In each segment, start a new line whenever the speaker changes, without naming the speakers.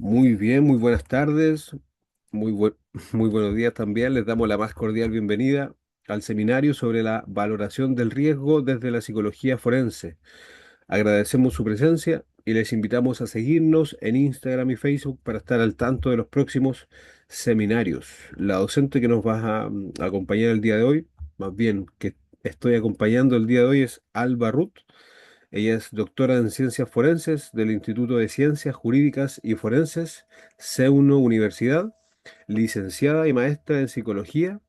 Muy bien, muy buenas tardes, muy muy buenos días también. Les damos la más cordial bienvenida al seminario sobre la valoración del riesgo desde la psicología forense. Agradecemos su presencia y les invitamos a seguirnos en Instagram y Facebook para estar al tanto de los próximos seminarios. La docente que nos va a acompañar el día de hoy, más bien que estoy acompañando el día de hoy, es Alba Ruth. Ella es doctora en Ciencias Forenses del Instituto de Ciencias Jurídicas y Forenses, CEUNO Universidad, licenciada y maestra en Psicología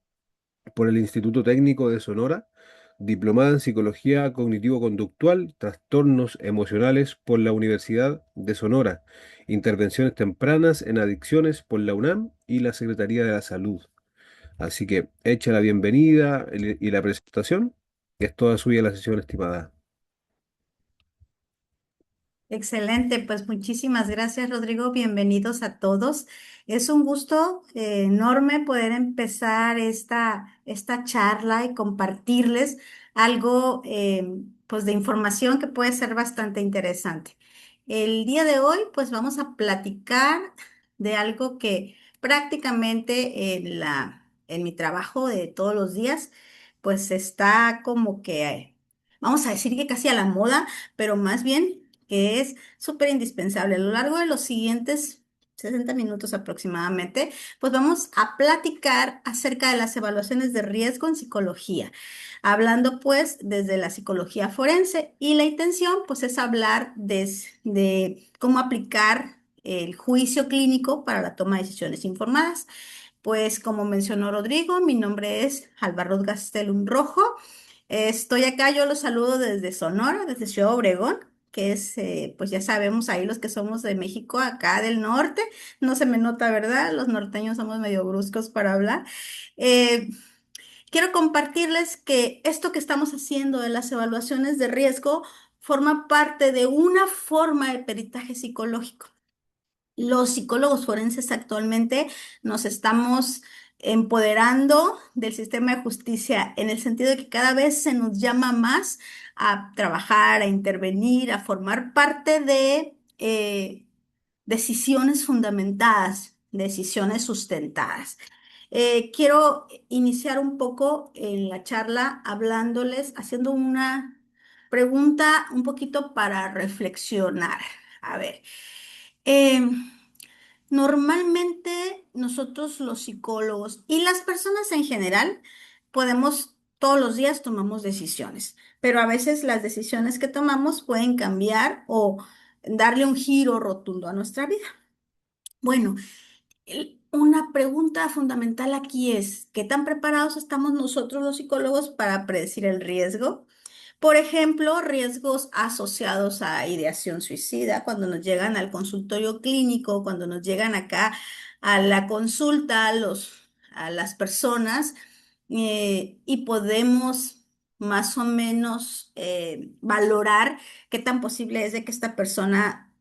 por el Instituto Técnico de Sonora, diplomada en Psicología Cognitivo-Conductual, Trastornos Emocionales por la Universidad de Sonora, intervenciones tempranas en adicciones por la UNAM y la Secretaría de la Salud. Así que hecha la bienvenida y la presentación, es toda suya la sesión, estimada.
Excelente, pues muchísimas gracias, Rodrigo. Bienvenidos a todos. Es un gusto enorme poder empezar esta charla y compartirles algo pues de información que puede ser bastante interesante. El día de hoy pues vamos a platicar de algo que prácticamente en mi trabajo de todos los días pues está como que, vamos a decir que casi a la moda, pero más bien que es súper indispensable. A lo largo de los siguientes 60 minutos aproximadamente, pues vamos a platicar acerca de las evaluaciones de riesgo en psicología, hablando pues desde la psicología forense y la intención pues es hablar de cómo aplicar el juicio clínico para la toma de decisiones informadas. Pues como mencionó Rodrigo, mi nombre es Alba Gastelum Rojo. Estoy acá, yo los saludo desde Sonora, desde Ciudad Obregón, que es, pues ya sabemos ahí los que somos de México, acá del norte, no se me nota, ¿verdad? Los norteños somos medio bruscos para hablar. Eh, Quiero compartirles que esto que estamos haciendo de las evaluaciones de riesgo forma parte de una forma de peritaje psicológico. Los psicólogos forenses actualmente nos estamos empoderando del sistema de justicia en el sentido de que cada vez se nos llama más a trabajar, a intervenir, a formar parte de decisiones fundamentadas, decisiones sustentadas. Quiero iniciar un poco en la charla hablándoles, haciendo una pregunta un poquito para reflexionar. A ver. em, Normalmente nosotros los psicólogos y las personas en general podemos, todos los días tomamos decisiones, pero a veces las decisiones que tomamos pueden cambiar o darle un giro rotundo a nuestra vida. Bueno, una pregunta fundamental aquí es, ¿qué tan preparados estamos nosotros los psicólogos para predecir el riesgo? Por ejemplo, riesgos asociados a ideación suicida, cuando nos llegan al consultorio clínico, cuando nos llegan acá a la consulta, a las personas, y podemos más o menos valorar qué tan posible es de que esta persona,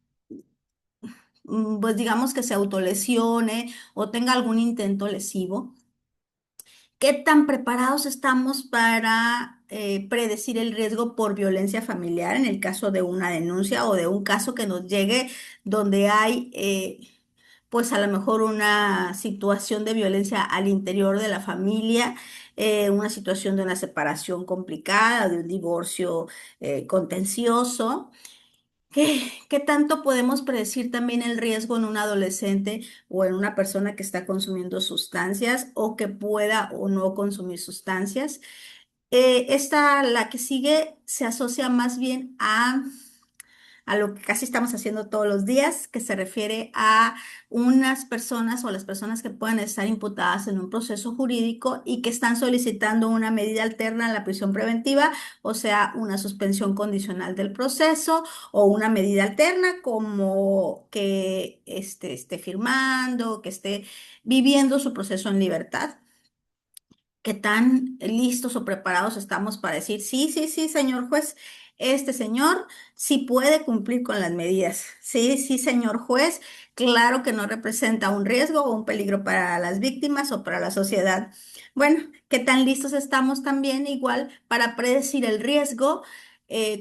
pues digamos que se autolesione o tenga algún intento lesivo. ¿Qué tan preparados estamos para predecir el riesgo por violencia familiar en el caso de una denuncia o de un caso que nos llegue donde hay, pues a lo mejor una situación de violencia al interior de la familia, una situación de una separación complicada, de un divorcio contencioso? ¿Qué tanto podemos predecir también el riesgo en un adolescente o en una persona que está consumiendo sustancias o que pueda o no consumir sustancias? La que sigue, se asocia más bien a lo que casi estamos haciendo todos los días, que se refiere a unas personas o las personas que pueden estar imputadas en un proceso jurídico y que están solicitando una medida alterna a la prisión preventiva, o sea, una suspensión condicional del proceso o una medida alterna como que esté firmando, que esté viviendo su proceso en libertad. ¿Qué tan listos o preparados estamos para decir, sí, sí, sí, señor juez, este señor sí puede cumplir con las medidas? Sí, sí, señor juez, claro que no representa un riesgo o un peligro para las víctimas o para la sociedad. Bueno, ¿qué tan listos estamos también igual para predecir el riesgo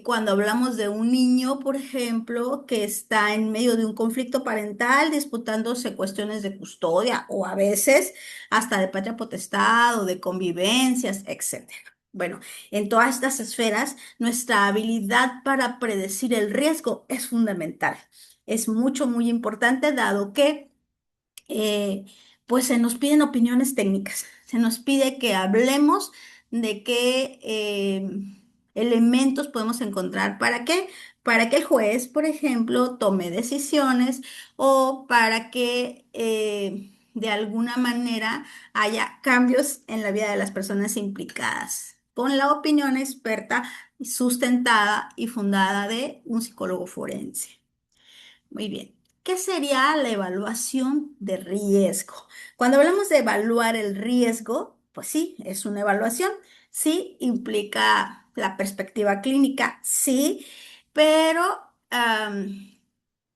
cuando hablamos de un niño, por ejemplo, que está en medio de un conflicto parental, disputándose cuestiones de custodia o a veces hasta de patria potestad o de convivencias, etcétera. Bueno, en todas estas esferas, nuestra habilidad para predecir el riesgo es fundamental. Es mucho, muy importante, dado que eh, pues se nos piden opiniones técnicas, se nos pide que hablemos de qué elementos podemos encontrar. ¿Para qué? Para que el juez, por ejemplo, tome decisiones o para que de alguna manera haya cambios en la vida de las personas implicadas, con la opinión experta, sustentada y fundada de un psicólogo forense. Muy bien. ¿Qué sería la evaluación de riesgo? Cuando hablamos de evaluar el riesgo, pues sí, es una evaluación. Sí, implica la perspectiva clínica, sí, pero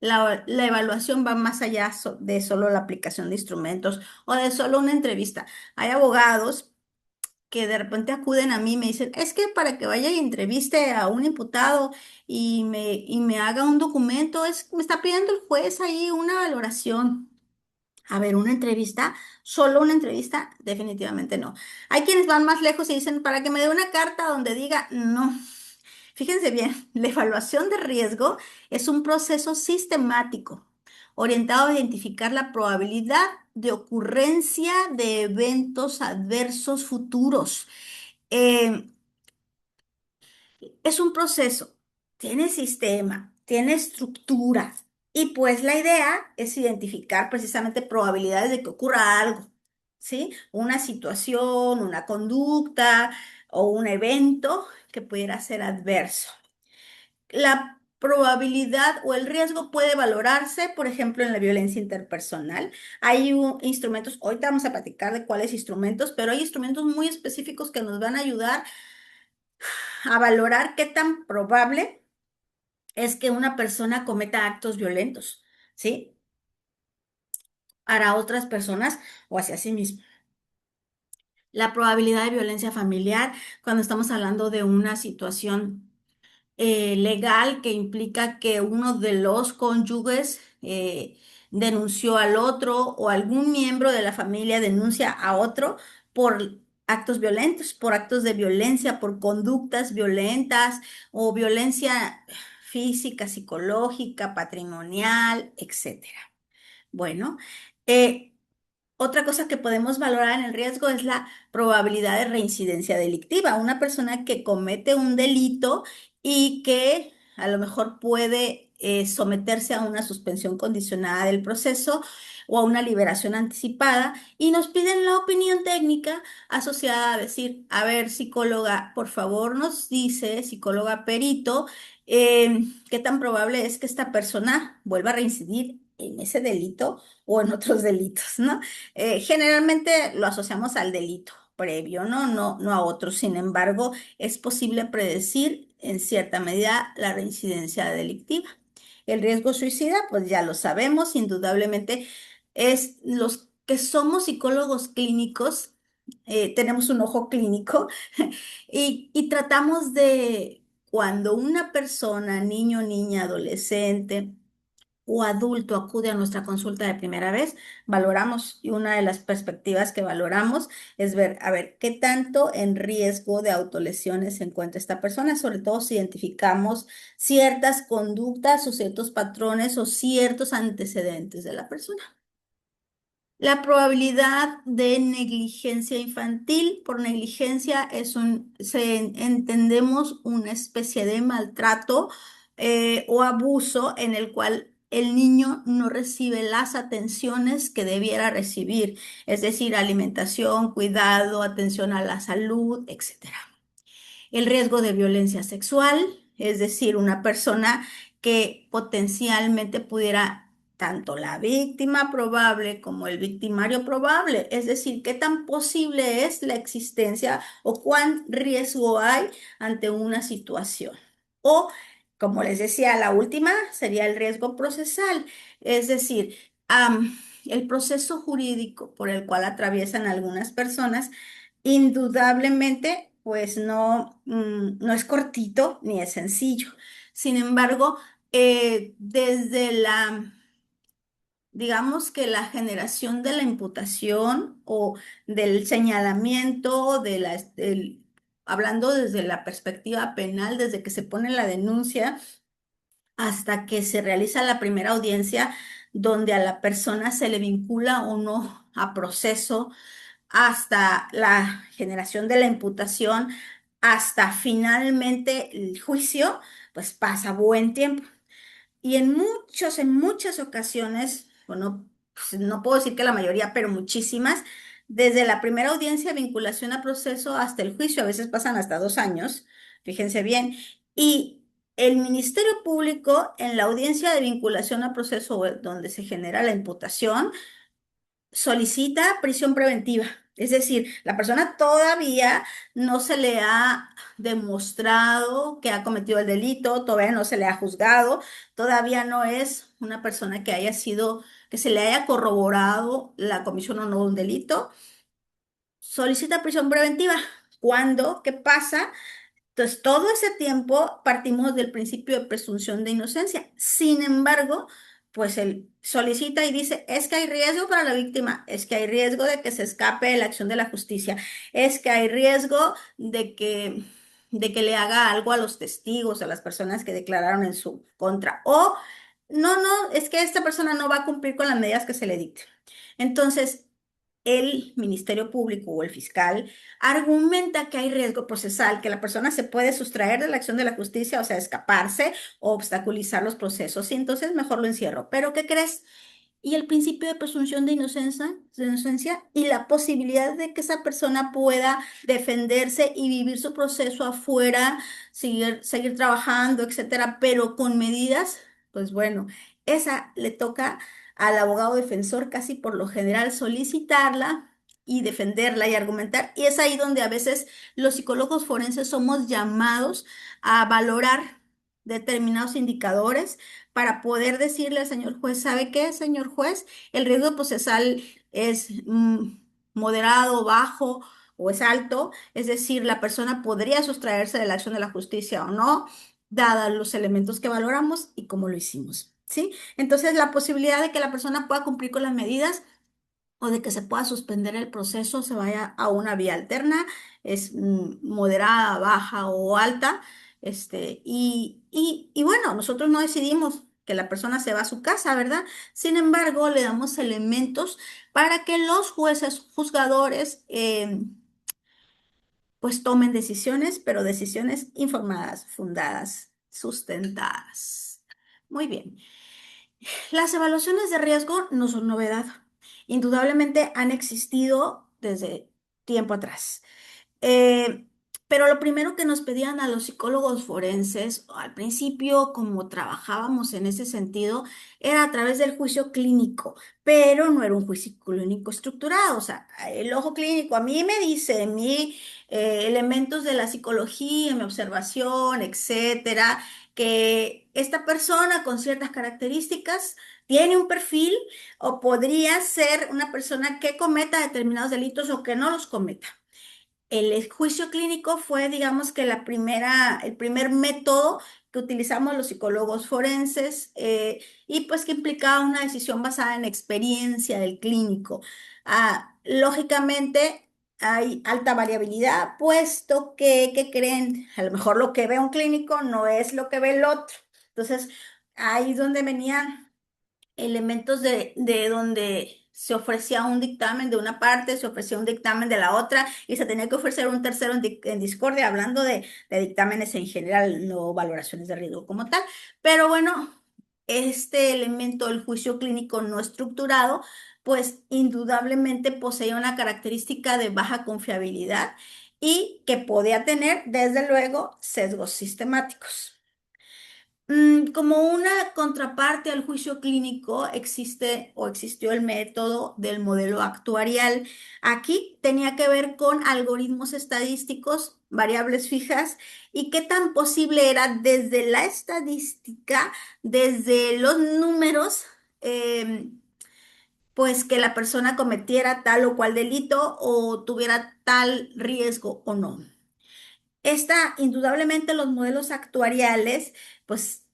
la evaluación va más allá de solo la aplicación de instrumentos o de solo una entrevista. Hay abogados que de repente acuden a mí y me dicen, es que para que vaya y entreviste a un imputado y me haga un documento, me está pidiendo el juez ahí una valoración. A ver, una entrevista, solo una entrevista, definitivamente no. Hay quienes van más lejos y dicen, para que me dé una carta donde diga, no. Fíjense bien, la evaluación de riesgo es un proceso sistemático orientado a identificar la probabilidad de ocurrencia de eventos adversos futuros. Eh, es un proceso, tiene sistema, tiene estructura y pues la idea es identificar precisamente probabilidades de que ocurra algo, ¿sí? Una situación, una conducta o un evento que pudiera ser adverso. La probabilidad o el riesgo puede valorarse, por ejemplo, en la violencia interpersonal. Hay instrumentos, ahorita vamos a platicar de cuáles instrumentos, pero hay instrumentos muy específicos que nos van a ayudar a valorar qué tan probable es que una persona cometa actos violentos, ¿sí? Para otras personas o hacia sí mismo. La probabilidad de violencia familiar, cuando estamos hablando de una situación legal que implica que uno de los cónyuges denunció al otro o algún miembro de la familia denuncia a otro por actos violentos, por actos de violencia, por conductas violentas o violencia física, psicológica, patrimonial, etcétera. Bueno, eh, otra cosa que podemos valorar en el riesgo es la probabilidad de reincidencia delictiva. Una persona que comete un delito y que a lo mejor puede someterse a una suspensión condicionada del proceso o a una liberación anticipada y nos piden la opinión técnica asociada a decir, a ver, psicóloga, por favor nos dice, psicóloga perito, qué tan probable es que esta persona vuelva a reincidir en ese delito o en otros delitos, ¿no? Generalmente lo asociamos al delito previo, ¿no? No a otros. Sin embargo, es posible predecir en cierta medida la reincidencia delictiva. El riesgo suicida, pues ya lo sabemos, indudablemente es los que somos psicólogos clínicos, tenemos un ojo clínico y tratamos de cuando una persona, niño, niña, adolescente, o adulto acude a nuestra consulta de primera vez, valoramos y una de las perspectivas que valoramos es ver, a ver, qué tanto en riesgo de autolesiones se encuentra esta persona, sobre todo si identificamos ciertas conductas o ciertos patrones o ciertos antecedentes de la persona. La probabilidad de negligencia infantil, por negligencia entendemos una especie de maltrato o abuso en el cual el niño no recibe las atenciones que debiera recibir, es decir, alimentación, cuidado, atención a la salud, etcétera. El riesgo de violencia sexual, es decir, una persona que potencialmente pudiera, tanto la víctima probable como el victimario probable, es decir, qué tan posible es la existencia o cuán riesgo hay ante una situación. O, como les decía, la última sería el riesgo procesal, es decir, el proceso jurídico por el cual atraviesan algunas personas, indudablemente pues no, no es cortito ni es sencillo. Sin embargo, desde digamos que la generación de la imputación o del señalamiento, hablando desde la perspectiva penal, desde que se pone la denuncia hasta que se realiza la primera audiencia, donde a la persona se le vincula o no a proceso, hasta la generación de la imputación, hasta finalmente el juicio, pues pasa buen tiempo. Y en muchas ocasiones, bueno, pues no puedo decir que la mayoría, pero muchísimas, desde la primera audiencia de vinculación a proceso hasta el juicio, a veces pasan hasta 2 años, fíjense bien, y el Ministerio Público en la audiencia de vinculación a proceso donde se genera la imputación, solicita prisión preventiva. Es decir, la persona todavía no se le ha demostrado que ha cometido el delito, todavía no se le ha juzgado, todavía no es una persona que haya sido, que se le haya corroborado la comisión o no de un delito. Solicita prisión preventiva. ¿Cuándo? ¿Qué pasa? Entonces, todo ese tiempo partimos del principio de presunción de inocencia. Sin embargo, pues él solicita y dice, es que hay riesgo para la víctima, es que hay riesgo de que se escape de la acción de la justicia, es que hay riesgo de que le haga algo a los testigos, a las personas que declararon en su contra. O, no, es que esta persona no va a cumplir con las medidas que se le dicten. Entonces, el Ministerio Público o el fiscal argumenta que hay riesgo procesal, que la persona se puede sustraer de la acción de la justicia, o sea, escaparse o obstaculizar los procesos, y entonces mejor lo encierro. ¿Pero qué crees? Y el principio de presunción de inocencia y la posibilidad de que esa persona pueda defenderse y vivir su proceso afuera, seguir trabajando, etcétera, pero con medidas, pues bueno, esa le toca al abogado defensor casi por lo general solicitarla y defenderla y argumentar. Y es ahí donde a veces los psicólogos forenses somos llamados a valorar determinados indicadores para poder decirle al señor juez, ¿sabe qué, señor juez? El riesgo procesal es moderado, bajo o es alto, es decir, la persona podría sustraerse de la acción de la justicia o no, dados los elementos que valoramos y cómo lo hicimos, ¿sí? Entonces, la posibilidad de que la persona pueda cumplir con las medidas o de que se pueda suspender el proceso, se vaya a una vía alterna, es moderada, baja o alta, y bueno, nosotros no decidimos que la persona se va a su casa, ¿verdad? Sin embargo, le damos elementos para que los jueces, juzgadores, pues tomen decisiones, pero decisiones informadas, fundadas, sustentadas. Muy bien. Las evaluaciones de riesgo no son novedad. Indudablemente han existido desde tiempo atrás. Eh, pero lo primero que nos pedían a los psicólogos forenses, al principio, como trabajábamos en ese sentido, era a través del juicio clínico, pero no era un juicio clínico estructurado. O sea, el ojo clínico a mí me dice, elementos de la psicología, mi observación, etcétera, que esta persona con ciertas características tiene un perfil o podría ser una persona que cometa determinados delitos o que no los cometa. El juicio clínico fue, digamos que el primer método que utilizamos los psicólogos forenses, y pues que implicaba una decisión basada en experiencia del clínico. Lógicamente hay alta variabilidad, puesto que, ¿qué creen? A lo mejor lo que ve un clínico no es lo que ve el otro. Entonces, ahí es donde venían elementos de donde se ofrecía un dictamen de una parte, se ofrecía un dictamen de la otra y se tenía que ofrecer un tercero en discordia, hablando de dictámenes en general, no valoraciones de riesgo como tal. Pero bueno, este elemento del juicio clínico no estructurado, pues indudablemente poseía una característica de baja confiabilidad y que podía tener, desde luego, sesgos sistemáticos. Como una contraparte al juicio clínico existe o existió el método del modelo actuarial. Aquí tenía que ver con algoritmos estadísticos, variables fijas y qué tan posible era desde la estadística, desde los números, pues que la persona cometiera tal o cual delito o tuviera tal riesgo o no. Indudablemente los modelos actuariales, pues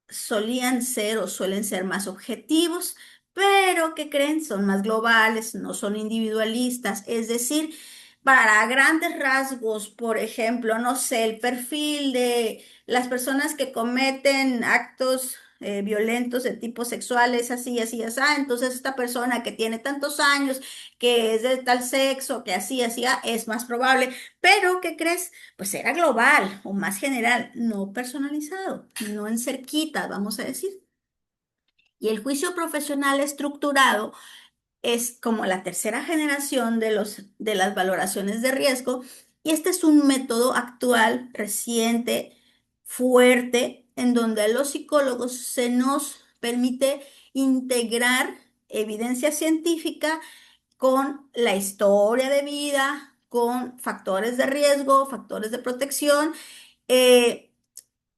solían ser o suelen ser más objetivos, pero ¿qué creen? Son más globales, no son individualistas. Es decir, para grandes rasgos, por ejemplo, no sé, el perfil de las personas que cometen actos violentos de tipo sexual es así, así, así. Entonces, esta persona que tiene tantos años, que es de tal sexo, que así, así, es más probable. Pero, ¿qué crees? Pues era global o más general, no personalizado, no en cerquita, vamos a decir. Y el juicio profesional estructurado es como la tercera generación de las valoraciones de riesgo, y este es un método actual, reciente, fuerte, en donde a los psicólogos se nos permite integrar evidencia científica con la historia de vida, con factores de riesgo, factores de protección, eh,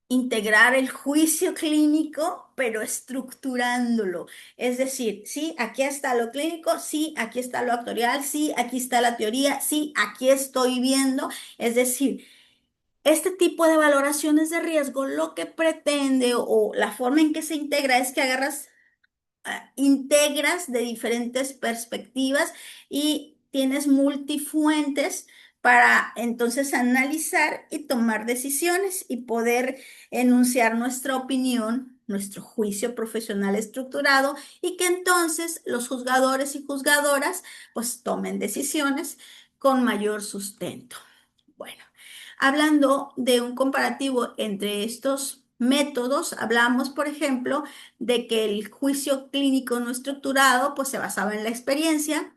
integrar el juicio clínico, pero estructurándolo. Es decir, sí, aquí está lo clínico, sí, aquí está lo actuarial, sí, aquí está la teoría, sí, aquí estoy viendo. Es decir, este tipo de valoraciones de riesgo lo que pretende o la forma en que se integra es que agarras integras de diferentes perspectivas y tienes multifuentes para entonces analizar y tomar decisiones y poder enunciar nuestra opinión, nuestro juicio profesional estructurado, y que entonces los juzgadores y juzgadoras pues tomen decisiones con mayor sustento. Bueno, hablando de un comparativo entre estos métodos, hablamos, por ejemplo, de que el juicio clínico no estructurado pues se basaba en la experiencia,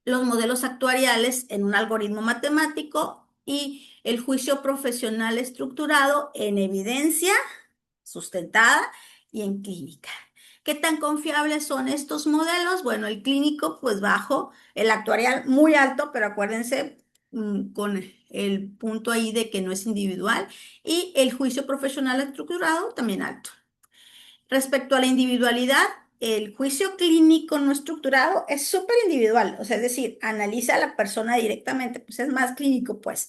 los modelos actuariales en un algoritmo matemático y el juicio profesional estructurado en evidencia sustentada y en clínica. ¿Qué tan confiables son estos modelos? Bueno, el clínico pues bajo, el actuarial muy alto, pero acuérdense con el punto ahí de que no es individual, y el juicio profesional estructurado también alto. Respecto a la individualidad, el juicio clínico no estructurado es súper individual, o sea, es decir, analiza a la persona directamente, pues es más clínico, pues.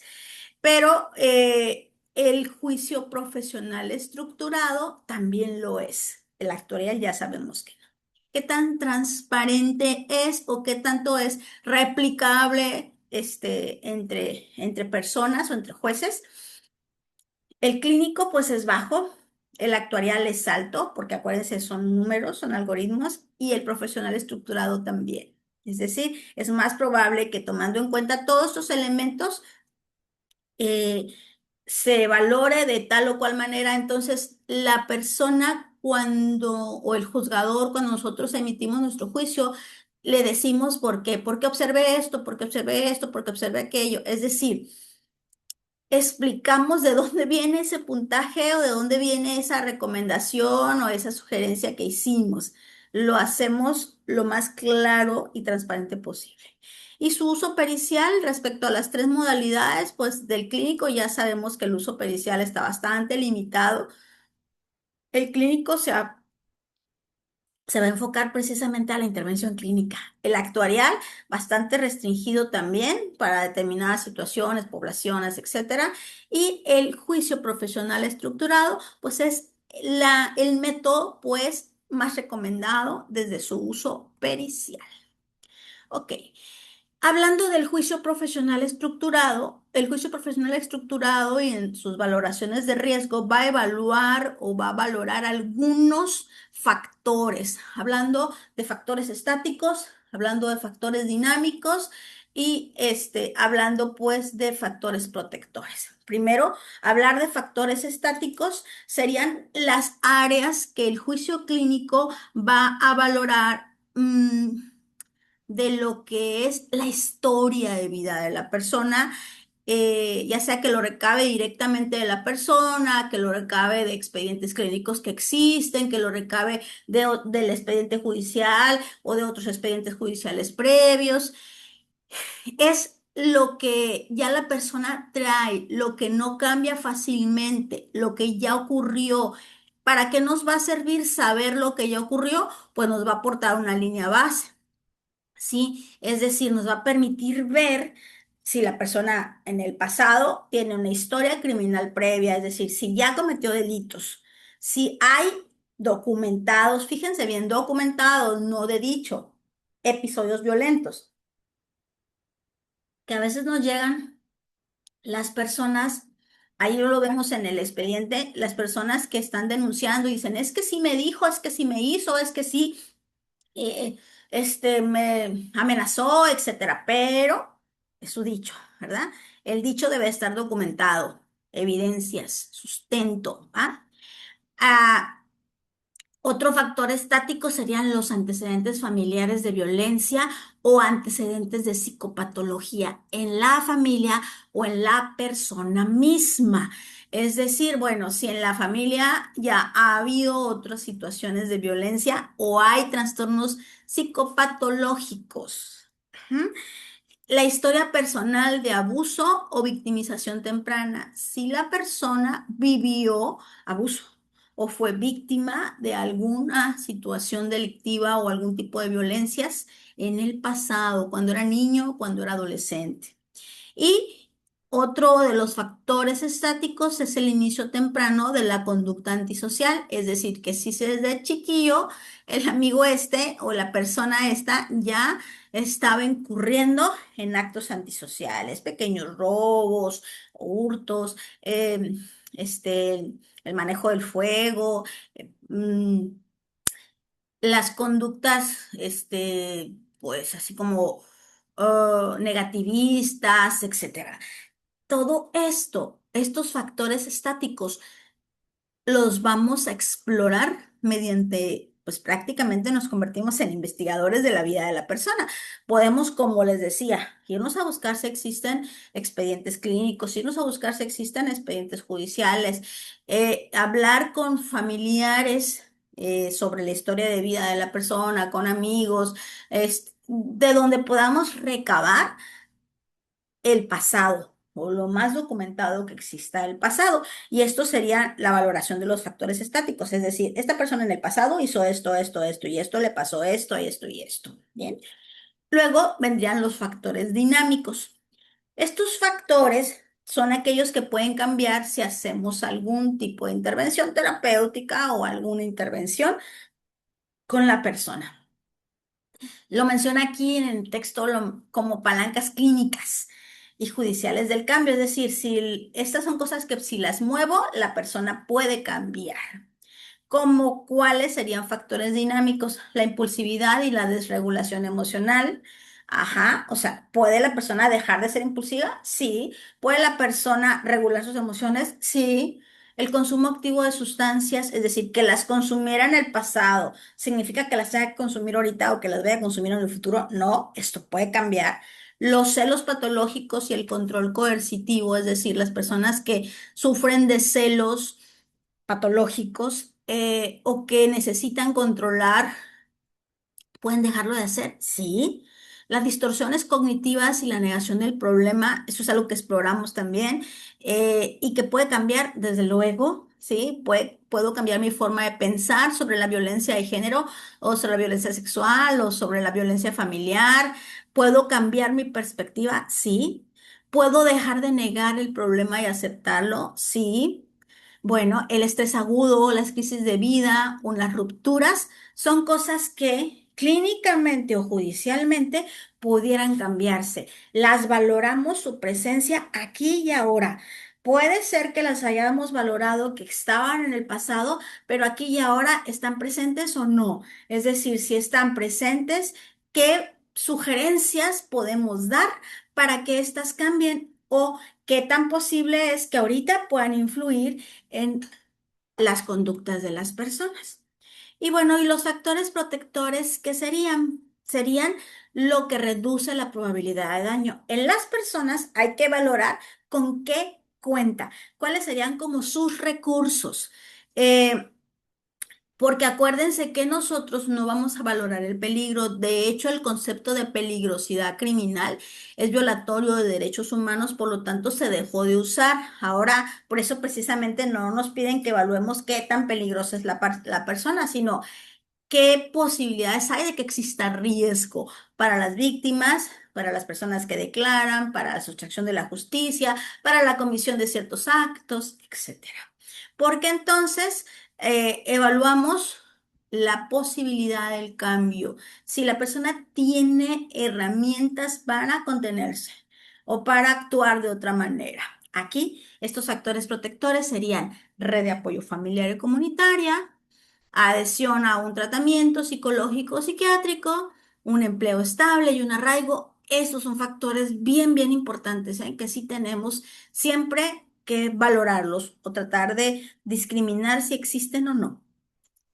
Pero el juicio profesional estructurado también lo es. El actuarial ya sabemos que no. ¿Qué tan transparente es o qué tanto es replicable entre personas o entre jueces? El clínico pues es bajo, el actuarial es alto, porque acuérdense, son números, son algoritmos, y el profesional estructurado también. Es decir, es más probable que tomando en cuenta todos estos elementos, eh, se valore de tal o cual manera. Entonces, la persona o el juzgador, cuando nosotros emitimos nuestro juicio, le decimos por qué, porque observé esto, porque observé esto, porque observé aquello. Es decir, explicamos de dónde viene ese puntaje o de dónde viene esa recomendación o esa sugerencia que hicimos. Lo hacemos lo más claro y transparente posible. Y su uso pericial respecto a las tres modalidades, pues del clínico ya sabemos que el uso pericial está bastante limitado. El clínico se va a enfocar precisamente a la intervención clínica. El actuarial, bastante restringido también para determinadas situaciones, poblaciones, etcétera. Y el juicio profesional estructurado, pues es el método, pues, más recomendado desde su uso pericial. Ok. Hablando del juicio profesional estructurado, el juicio profesional estructurado y en sus valoraciones de riesgo va a evaluar o va a valorar algunos factores, hablando de factores estáticos, hablando de factores dinámicos y hablando pues de factores protectores. Primero, hablar de factores estáticos serían las áreas que el juicio clínico va a valorar. De lo que es la historia de vida de la persona, ya sea que lo recabe directamente de la persona, que lo recabe de expedientes clínicos que existen, que lo recabe del expediente judicial o de otros expedientes judiciales previos. Es lo que ya la persona trae, lo que no cambia fácilmente, lo que ya ocurrió. ¿Para qué nos va a servir saber lo que ya ocurrió? Pues nos va a aportar una línea base. ¿Sí? Es decir, nos va a permitir ver si la persona en el pasado tiene una historia criminal previa, es decir, si ya cometió delitos, si hay documentados, fíjense bien, documentados, no de dicho, episodios violentos, que a veces nos llegan las personas, ahí lo vemos en el expediente, las personas que están denunciando y dicen, es que sí me dijo, es que sí me hizo, es que sí, eh, me amenazó, etcétera, pero es su dicho, ¿verdad? El dicho debe estar documentado, evidencias, sustento, ¿ah? Ah, otro factor estático serían los antecedentes familiares de violencia o antecedentes de psicopatología en la familia o en la persona misma. Es decir, bueno, si en la familia ya ha habido otras situaciones de violencia o hay trastornos psicopatológicos. Ujú. La historia personal de abuso o victimización temprana. Si la persona vivió abuso o fue víctima de alguna situación delictiva o algún tipo de violencias en el pasado, cuando era niño, cuando era adolescente. Y otro de los factores estáticos es el inicio temprano de la conducta antisocial, es decir, que si desde chiquillo el amigo este o la persona esta ya estaba incurriendo en actos antisociales, pequeños robos, hurtos, el manejo del fuego, las conductas, pues así como negativistas, etcétera. Todo esto, estos factores estáticos, los vamos a explorar mediante, pues prácticamente nos convertimos en investigadores de la vida de la persona. Podemos, como les decía, irnos a buscar si existen expedientes clínicos, irnos a buscar si existen expedientes judiciales, hablar con familiares. Sobre la historia de vida de la persona, con amigos, de donde podamos recabar el pasado o lo más documentado que exista del pasado. Y esto sería la valoración de los factores estáticos, es decir, esta persona en el pasado hizo esto, esto, esto y esto, le pasó esto, esto y esto. Bien. Luego vendrían los factores dinámicos. Estos factores son aquellos que pueden cambiar si hacemos algún tipo de intervención terapéutica o alguna intervención con la persona. Lo menciona aquí en el texto como palancas clínicas y judiciales del cambio, es decir, si estas son cosas que si las muevo, la persona puede cambiar. Como cuáles serían factores dinámicos, la impulsividad y la desregulación emocional. Ajá, o sea, ¿puede la persona dejar de ser impulsiva? Sí. ¿Puede la persona regular sus emociones? Sí. El consumo activo de sustancias, es decir, que las consumiera en el pasado, ¿significa que las tenga que consumir ahorita o que las vaya a consumir en el futuro? No, esto puede cambiar. Los celos patológicos y el control coercitivo, es decir, las personas que sufren de celos patológicos o que necesitan controlar, ¿pueden dejarlo de hacer? Sí. Las distorsiones cognitivas y la negación del problema, eso es algo que exploramos también y que puede cambiar, desde luego, ¿sí? Puedo cambiar mi forma de pensar sobre la violencia de género o sobre la violencia sexual o sobre la violencia familiar. ¿Puedo cambiar mi perspectiva? Sí. ¿Puedo dejar de negar el problema y aceptarlo? Sí. Bueno, el estrés agudo, las crisis de vida o las rupturas son cosas que clínicamente o judicialmente pudieran cambiarse. Las valoramos su presencia aquí y ahora. Puede ser que las hayamos valorado que estaban en el pasado, pero aquí y ahora están presentes o no. Es decir, si están presentes, ¿qué sugerencias podemos dar para que éstas cambien? ¿O qué tan posible es que ahorita puedan influir en las conductas de las personas? Y bueno, y los factores protectores, ¿qué serían? Serían lo que reduce la probabilidad de daño. En las personas hay que valorar con qué cuenta, cuáles serían como sus recursos. Eh, Porque acuérdense que nosotros no vamos a valorar el peligro. De hecho, el concepto de peligrosidad criminal es violatorio de derechos humanos, por lo tanto se dejó de usar. Ahora, por eso precisamente no nos piden que evaluemos qué tan peligrosa es la persona, sino qué posibilidades hay de que exista riesgo para las víctimas, para las personas que declaran, para la sustracción de la justicia, para la comisión de ciertos actos, etcétera. Porque entonces evaluamos la posibilidad del cambio. Si la persona tiene herramientas para contenerse o para actuar de otra manera. Aquí, estos factores protectores serían red de apoyo familiar y comunitaria, adhesión a un tratamiento psicológico o psiquiátrico, un empleo estable y un arraigo. Estos son factores bien, bien importantes, que sí tenemos siempre que valorarlos o tratar de discriminar si existen o no.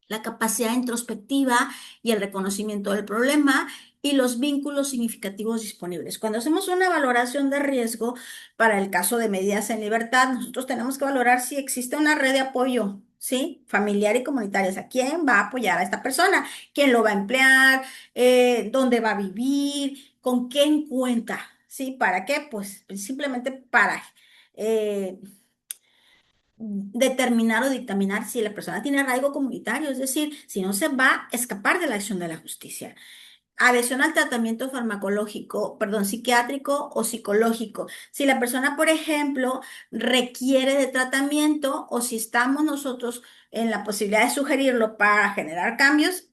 La capacidad introspectiva y el reconocimiento del problema y los vínculos significativos disponibles. Cuando hacemos una valoración de riesgo para el caso de medidas en libertad, nosotros tenemos que valorar si existe una red de apoyo, ¿sí? Familiar y comunitaria. O sea, ¿quién va a apoyar a esta persona? ¿Quién lo va a emplear? ¿Dónde va a vivir? ¿Con quién cuenta? ¿Sí? ¿Para qué? Pues simplemente para eh, determinar o dictaminar si la persona tiene arraigo comunitario, es decir, si no se va a escapar de la acción de la justicia. Adhesión al tratamiento farmacológico, perdón, psiquiátrico o psicológico. Si la persona, por ejemplo, requiere de tratamiento o si estamos nosotros en la posibilidad de sugerirlo para generar cambios,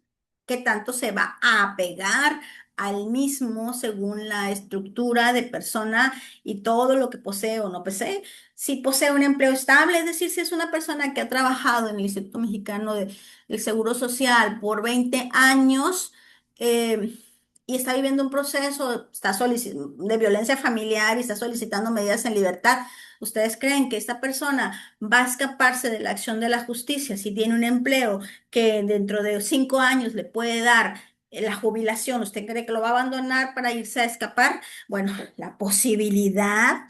¿qué tanto se va a apegar al mismo según la estructura de persona y todo lo que posee o no posee? Si posee un empleo estable, es decir, si es una persona que ha trabajado en el Instituto Mexicano del Seguro Social por 20 años, eh, y está viviendo un proceso, de violencia familiar y está solicitando medidas en libertad. ¿Ustedes creen que esta persona va a escaparse de la acción de la justicia si tiene un empleo que dentro de 5 años le puede dar la jubilación? ¿Usted cree que lo va a abandonar para irse a escapar? Bueno, la posibilidad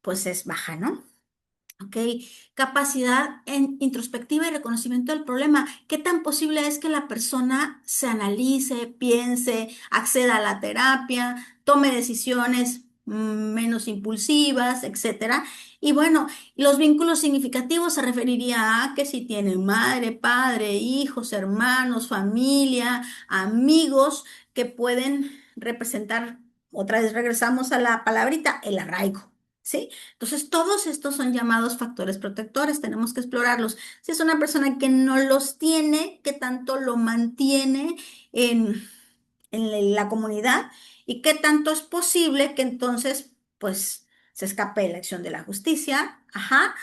pues es baja, ¿no? Ok, capacidad en introspectiva y reconocimiento del problema. ¿Qué tan posible es que la persona se analice, piense, acceda a la terapia, tome decisiones menos impulsivas, etcétera? Y bueno, los vínculos significativos se referiría a que si tiene madre, padre, hijos, hermanos, familia, amigos que pueden representar, otra vez regresamos a la palabrita, el arraigo. ¿Sí? Entonces, todos estos son llamados factores protectores, tenemos que explorarlos. Si es una persona que no los tiene, ¿qué tanto lo mantiene en, en la comunidad? ¿Y qué tanto es posible que entonces, pues, se escape de la acción de la justicia? Ajá,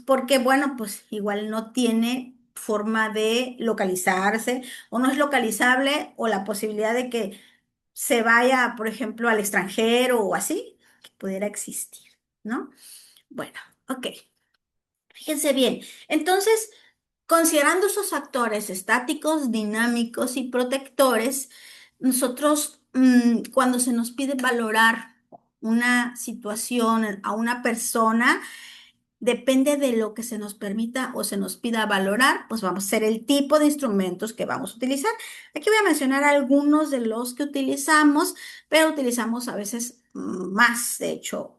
porque, bueno, pues igual no tiene forma de localizarse o no es localizable o la posibilidad de que se vaya, por ejemplo, al extranjero o así, que pudiera existir, ¿no? Bueno, ok. Fíjense bien. Entonces, considerando esos factores estáticos, dinámicos y protectores, nosotros, cuando se nos pide valorar una situación a una persona, depende de lo que se nos permita o se nos pida valorar, pues vamos a hacer el tipo de instrumentos que vamos a utilizar. Aquí voy a mencionar algunos de los que utilizamos, pero utilizamos a veces más, de hecho,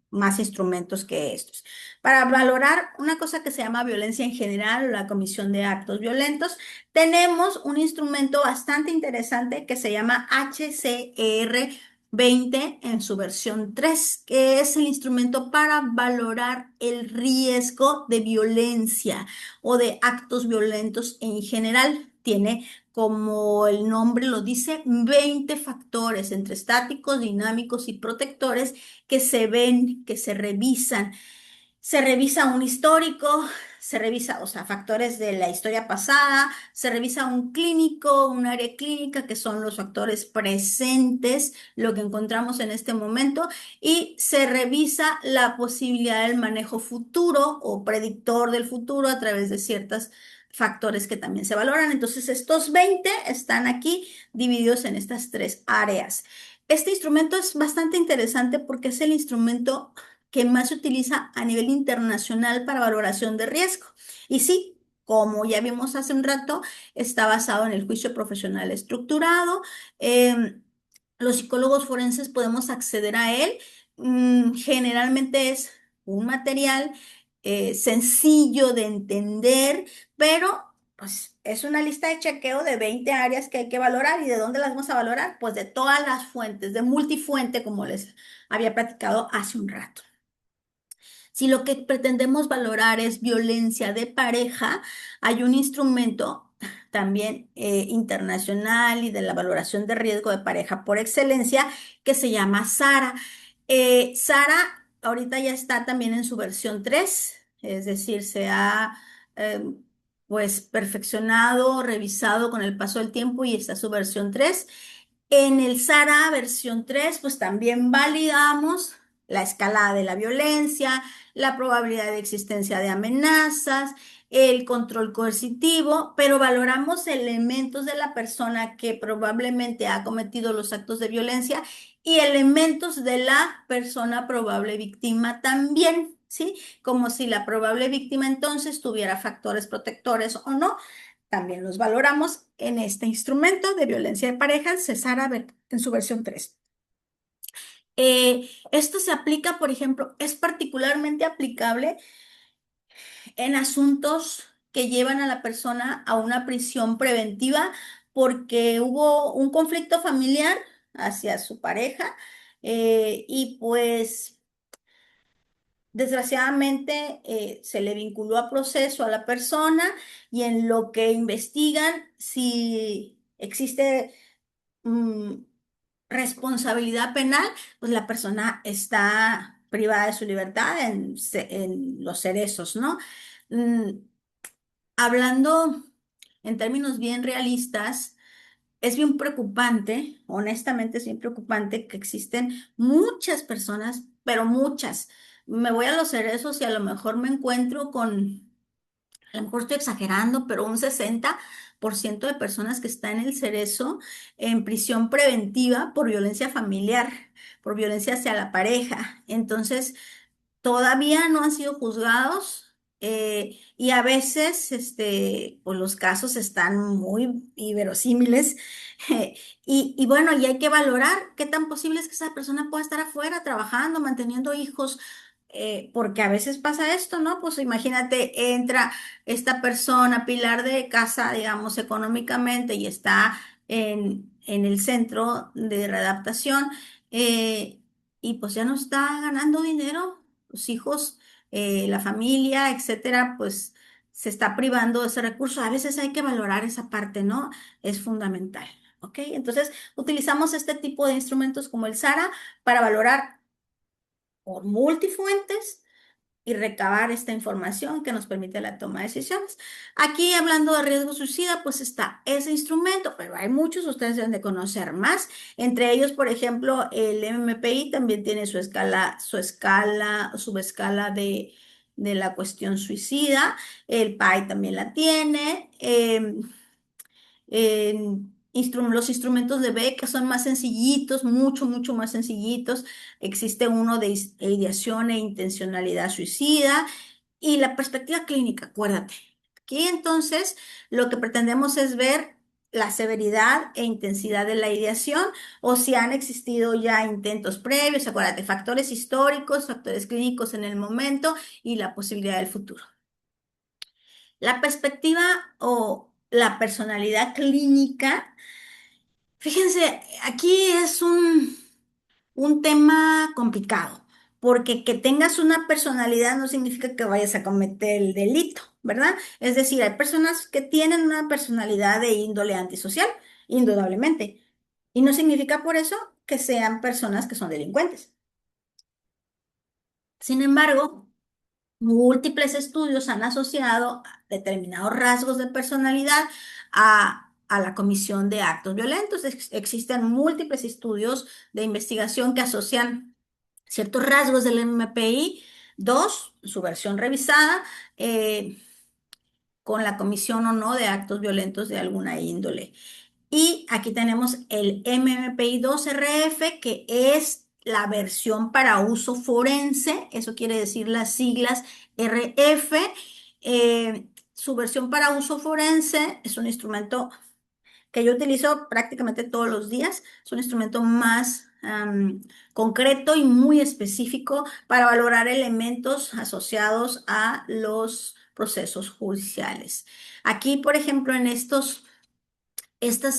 más instrumentos que estos. Para valorar una cosa que se llama violencia en general o la comisión de actos violentos, tenemos un instrumento bastante interesante que se llama HCR 20 en su versión 3, que es el instrumento para valorar el riesgo de violencia o de actos violentos en general. Tiene, como el nombre lo dice, 20 factores entre estáticos, dinámicos y protectores que se ven, que se revisan. Se revisa un histórico, se revisa, o sea, factores de la historia pasada, se revisa un clínico, un área clínica, que son los factores presentes, lo que encontramos en este momento, y se revisa la posibilidad del manejo futuro o predictor del futuro a través de ciertos factores que también se valoran. Entonces, estos 20 están aquí divididos en estas tres áreas. Este instrumento es bastante interesante porque es el instrumento que más se utiliza a nivel internacional para valoración de riesgo. Y sí, como ya vimos hace un rato, está basado en el juicio profesional estructurado. Eh, los psicólogos forenses podemos acceder a él. Generalmente es un material sencillo de entender, pero Pues es una lista de chequeo de 20 áreas que hay que valorar. ¿Y de dónde las vamos a valorar? Pues de todas las fuentes, de multifuente, como les había platicado hace un rato. Si lo que pretendemos valorar es violencia de pareja, hay un instrumento también internacional y de la valoración de riesgo de pareja por excelencia que se llama SARA. SARA ahorita ya está también en su versión 3, es decir, se ha eh, pues perfeccionado, revisado con el paso del tiempo y está su versión 3. En el SARA versión 3, pues también validamos la escalada de la violencia, la probabilidad de existencia de amenazas, el control coercitivo, pero valoramos elementos de la persona que probablemente ha cometido los actos de violencia y elementos de la persona probable víctima también, ¿sí? Como si la probable víctima entonces tuviera factores protectores o no. También los valoramos en este instrumento de violencia de pareja, Cesara en su versión 3. Esto se aplica, por ejemplo, es particularmente aplicable en asuntos que llevan a la persona a una prisión preventiva porque hubo un conflicto familiar hacia su pareja y pues desgraciadamente se le vinculó a proceso a la persona y en lo que investigan si existe mm, responsabilidad penal, pues la persona está privada de su libertad en los cerezos, ¿no? Mm, Hablando en términos bien realistas, es bien preocupante, honestamente es bien preocupante que existen muchas personas, pero muchas. Me voy a los cerezos y a lo mejor me encuentro con, a lo mejor estoy exagerando, pero un 60% de personas que están en el cerezo en prisión preventiva por violencia familiar, por violencia hacia la pareja. Entonces, todavía no han sido juzgados y a veces pues los casos están muy inverosímiles y bueno, y hay que valorar qué tan posible es que esa persona pueda estar afuera trabajando, manteniendo hijos, porque a veces pasa esto, ¿no? Pues imagínate, entra esta persona, pilar de casa, digamos, económicamente y está en el centro de readaptación. eh, y pues ya no está ganando dinero, los hijos, la familia, etcétera, pues se está privando de ese recurso. A veces hay que valorar esa parte, ¿no? Es fundamental. ¿Ok? Entonces, utilizamos este tipo de instrumentos como el SARA para valorar por multifuentes y recabar esta información que nos permite la toma de decisiones. Aquí, hablando de riesgo suicida, pues está ese instrumento, pero hay muchos, ustedes deben de conocer más. Entre ellos, por ejemplo, el MMPI también tiene subescala de la cuestión suicida. El PAI también la tiene. Los instrumentos de beca son más sencillitos, mucho, mucho más sencillitos. Existe uno de ideación e intencionalidad suicida y la perspectiva clínica, acuérdate. Aquí entonces lo que pretendemos es ver la severidad e intensidad de la ideación o si han existido ya intentos previos, acuérdate, factores históricos, factores clínicos en el momento y la posibilidad del futuro. La perspectiva o la personalidad clínica, fíjense, aquí es un tema complicado, porque que tengas una personalidad no significa que vayas a cometer el delito, ¿verdad? Es decir, hay personas que tienen una personalidad de índole antisocial, indudablemente, y no significa por eso que sean personas que son delincuentes. Sin embargo, múltiples estudios han asociado determinados rasgos de personalidad a la comisión de actos violentos. Existen múltiples estudios de investigación que asocian ciertos rasgos del MPI 2, su versión revisada, eh, con la comisión o no de actos violentos de alguna índole. Y aquí tenemos el MMPI 2RF, que es la versión para uso forense, eso quiere decir las siglas RF. Su versión para uso forense es un instrumento que yo utilizo prácticamente todos los días. Es un instrumento más concreto y muy específico para valorar elementos asociados a los procesos judiciales. Aquí, por ejemplo, en estos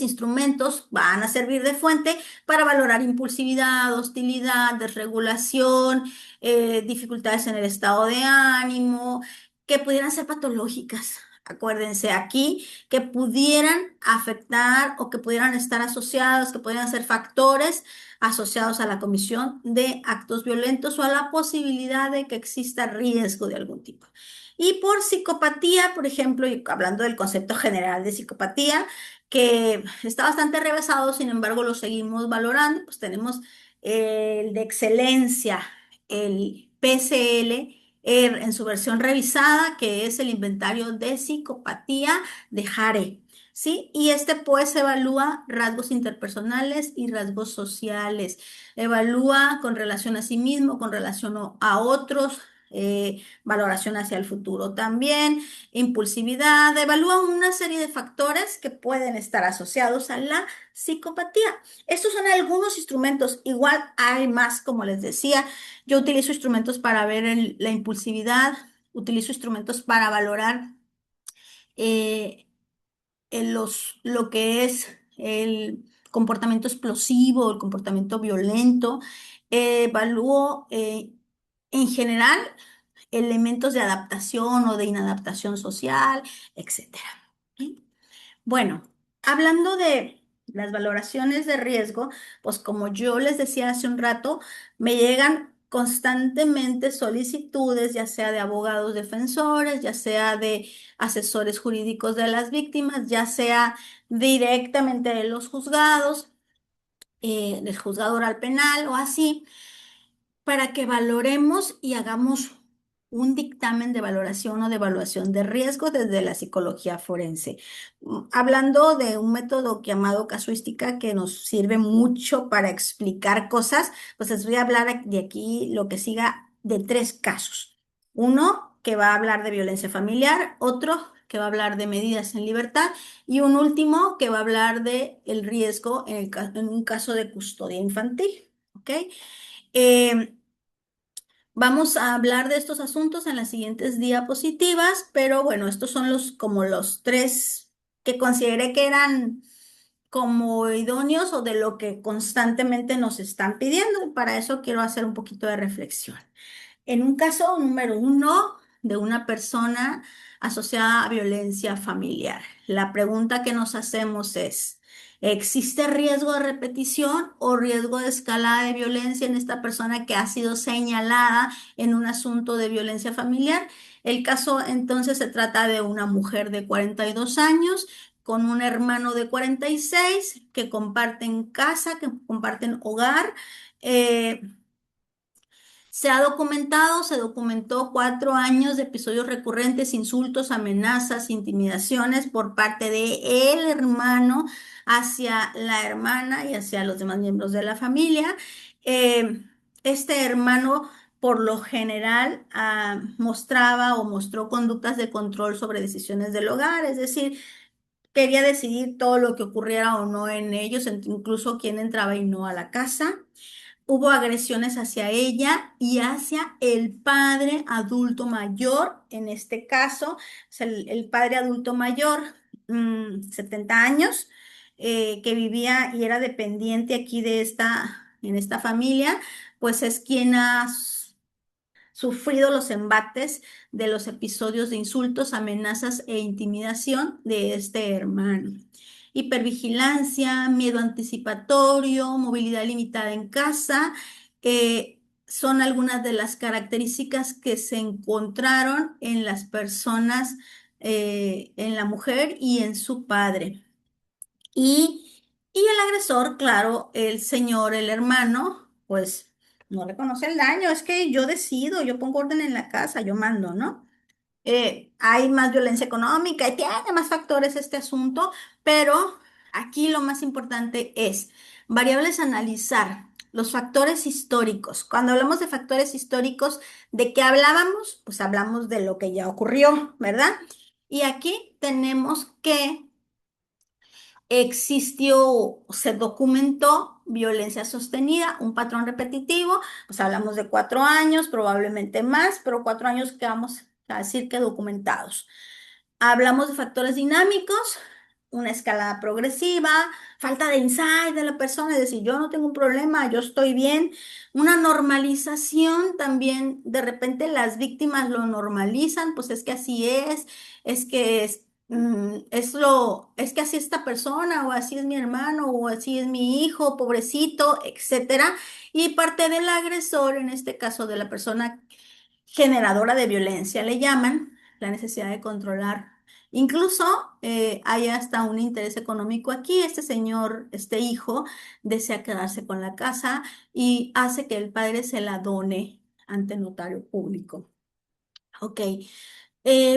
instrumentos van a servir de fuente para valorar impulsividad, hostilidad, desregulación, dificultades en el estado de ánimo, que pudieran ser patológicas. Acuérdense aquí que pudieran afectar o que pudieran estar asociados, que pudieran ser factores asociados a la comisión de actos violentos o a la posibilidad de que exista riesgo de algún tipo. Y por psicopatía, por ejemplo, y hablando del concepto general de psicopatía, que está bastante rebasado, sin embargo lo seguimos valorando, pues tenemos el de excelencia, el PCL, en su versión revisada, que es el inventario de psicopatía de Hare, ¿sí? Y este pues evalúa rasgos interpersonales y rasgos sociales, evalúa con relación a sí mismo, con relación a otros, valoración hacia el futuro también, impulsividad, evalúa una serie de factores que pueden estar asociados a la psicopatía. Estos son algunos instrumentos, igual hay más, como les decía, yo utilizo instrumentos para ver la impulsividad, utilizo instrumentos para valorar eh, lo que es el comportamiento explosivo, el comportamiento violento, evalúo en general elementos de adaptación o de inadaptación social, etcétera. ¿Sí? Bueno, hablando de las valoraciones de riesgo, pues como yo les decía hace un rato, me llegan constantemente solicitudes, ya sea de abogados defensores, ya sea de asesores jurídicos de las víctimas, ya sea directamente de los juzgados, del juzgado oral penal o así, para que valoremos y hagamos un dictamen de valoración o de evaluación de riesgo desde la psicología forense. Hablando de un método llamado casuística que nos sirve mucho para explicar cosas, pues les voy a hablar de aquí lo que siga de tres casos. Uno que va a hablar de violencia familiar, otro que va a hablar de medidas en libertad y un último que va a hablar de el riesgo en un caso de custodia infantil. ¿Ok? Eh, Vamos a hablar de estos asuntos en las siguientes diapositivas, pero bueno, estos son como los tres que consideré que eran como idóneos o de lo que constantemente nos están pidiendo. Para eso quiero hacer un poquito de reflexión. En un caso número uno de una persona asociada a violencia familiar, la pregunta que nos hacemos es, ¿existe riesgo de repetición o riesgo de escalada de violencia en esta persona que ha sido señalada en un asunto de violencia familiar? El caso entonces se trata de una mujer de 42 años con un hermano de 46 que comparten casa, que comparten hogar. eh, Se ha documentado, se documentó 4 años de episodios recurrentes, insultos, amenazas, intimidaciones por parte de el hermano hacia la hermana y hacia los demás miembros de la familia. Eh, este hermano, por lo general, mostraba o mostró conductas de control sobre decisiones del hogar, es decir, quería decidir todo lo que ocurriera o no en ellos, incluso quién entraba y no a la casa. Hubo agresiones hacia ella y hacia el padre adulto mayor, en este caso, o sea, el padre adulto mayor, 70 años, que vivía y era dependiente aquí en esta familia, pues es quien ha sufrido los embates de los episodios de insultos, amenazas e intimidación de este hermano. Hipervigilancia, miedo anticipatorio, movilidad limitada en casa, son algunas de las características que se encontraron en las personas, en la mujer y en su padre. Y el agresor, claro, el señor, el hermano, pues no reconoce el daño, es que yo decido, yo pongo orden en la casa, yo mando, ¿no? Hay más violencia económica y tiene más factores este asunto, pero aquí lo más importante es variables a analizar. Los factores históricos. Cuando hablamos de factores históricos, ¿de qué hablábamos? Pues hablamos de lo que ya ocurrió, ¿verdad? Y aquí tenemos que existió, se documentó violencia sostenida, un patrón repetitivo, pues hablamos de 4 años, probablemente más, pero 4 años que vamos. o sea, decir que documentados. Hablamos de factores dinámicos, una escalada progresiva, falta de insight de la persona, es decir, yo no tengo un problema, yo estoy bien. Una normalización también, de repente las víctimas lo normalizan, pues es que así es que es que así es esta persona, o así es mi hermano, o así es mi hijo, pobrecito, etcétera. Y parte del agresor, en este caso de la persona generadora de violencia, le llaman la necesidad de controlar. Incluso hay hasta un interés económico aquí. Este señor, este hijo, desea quedarse con la casa y hace que el padre se la done ante notario público. Ok.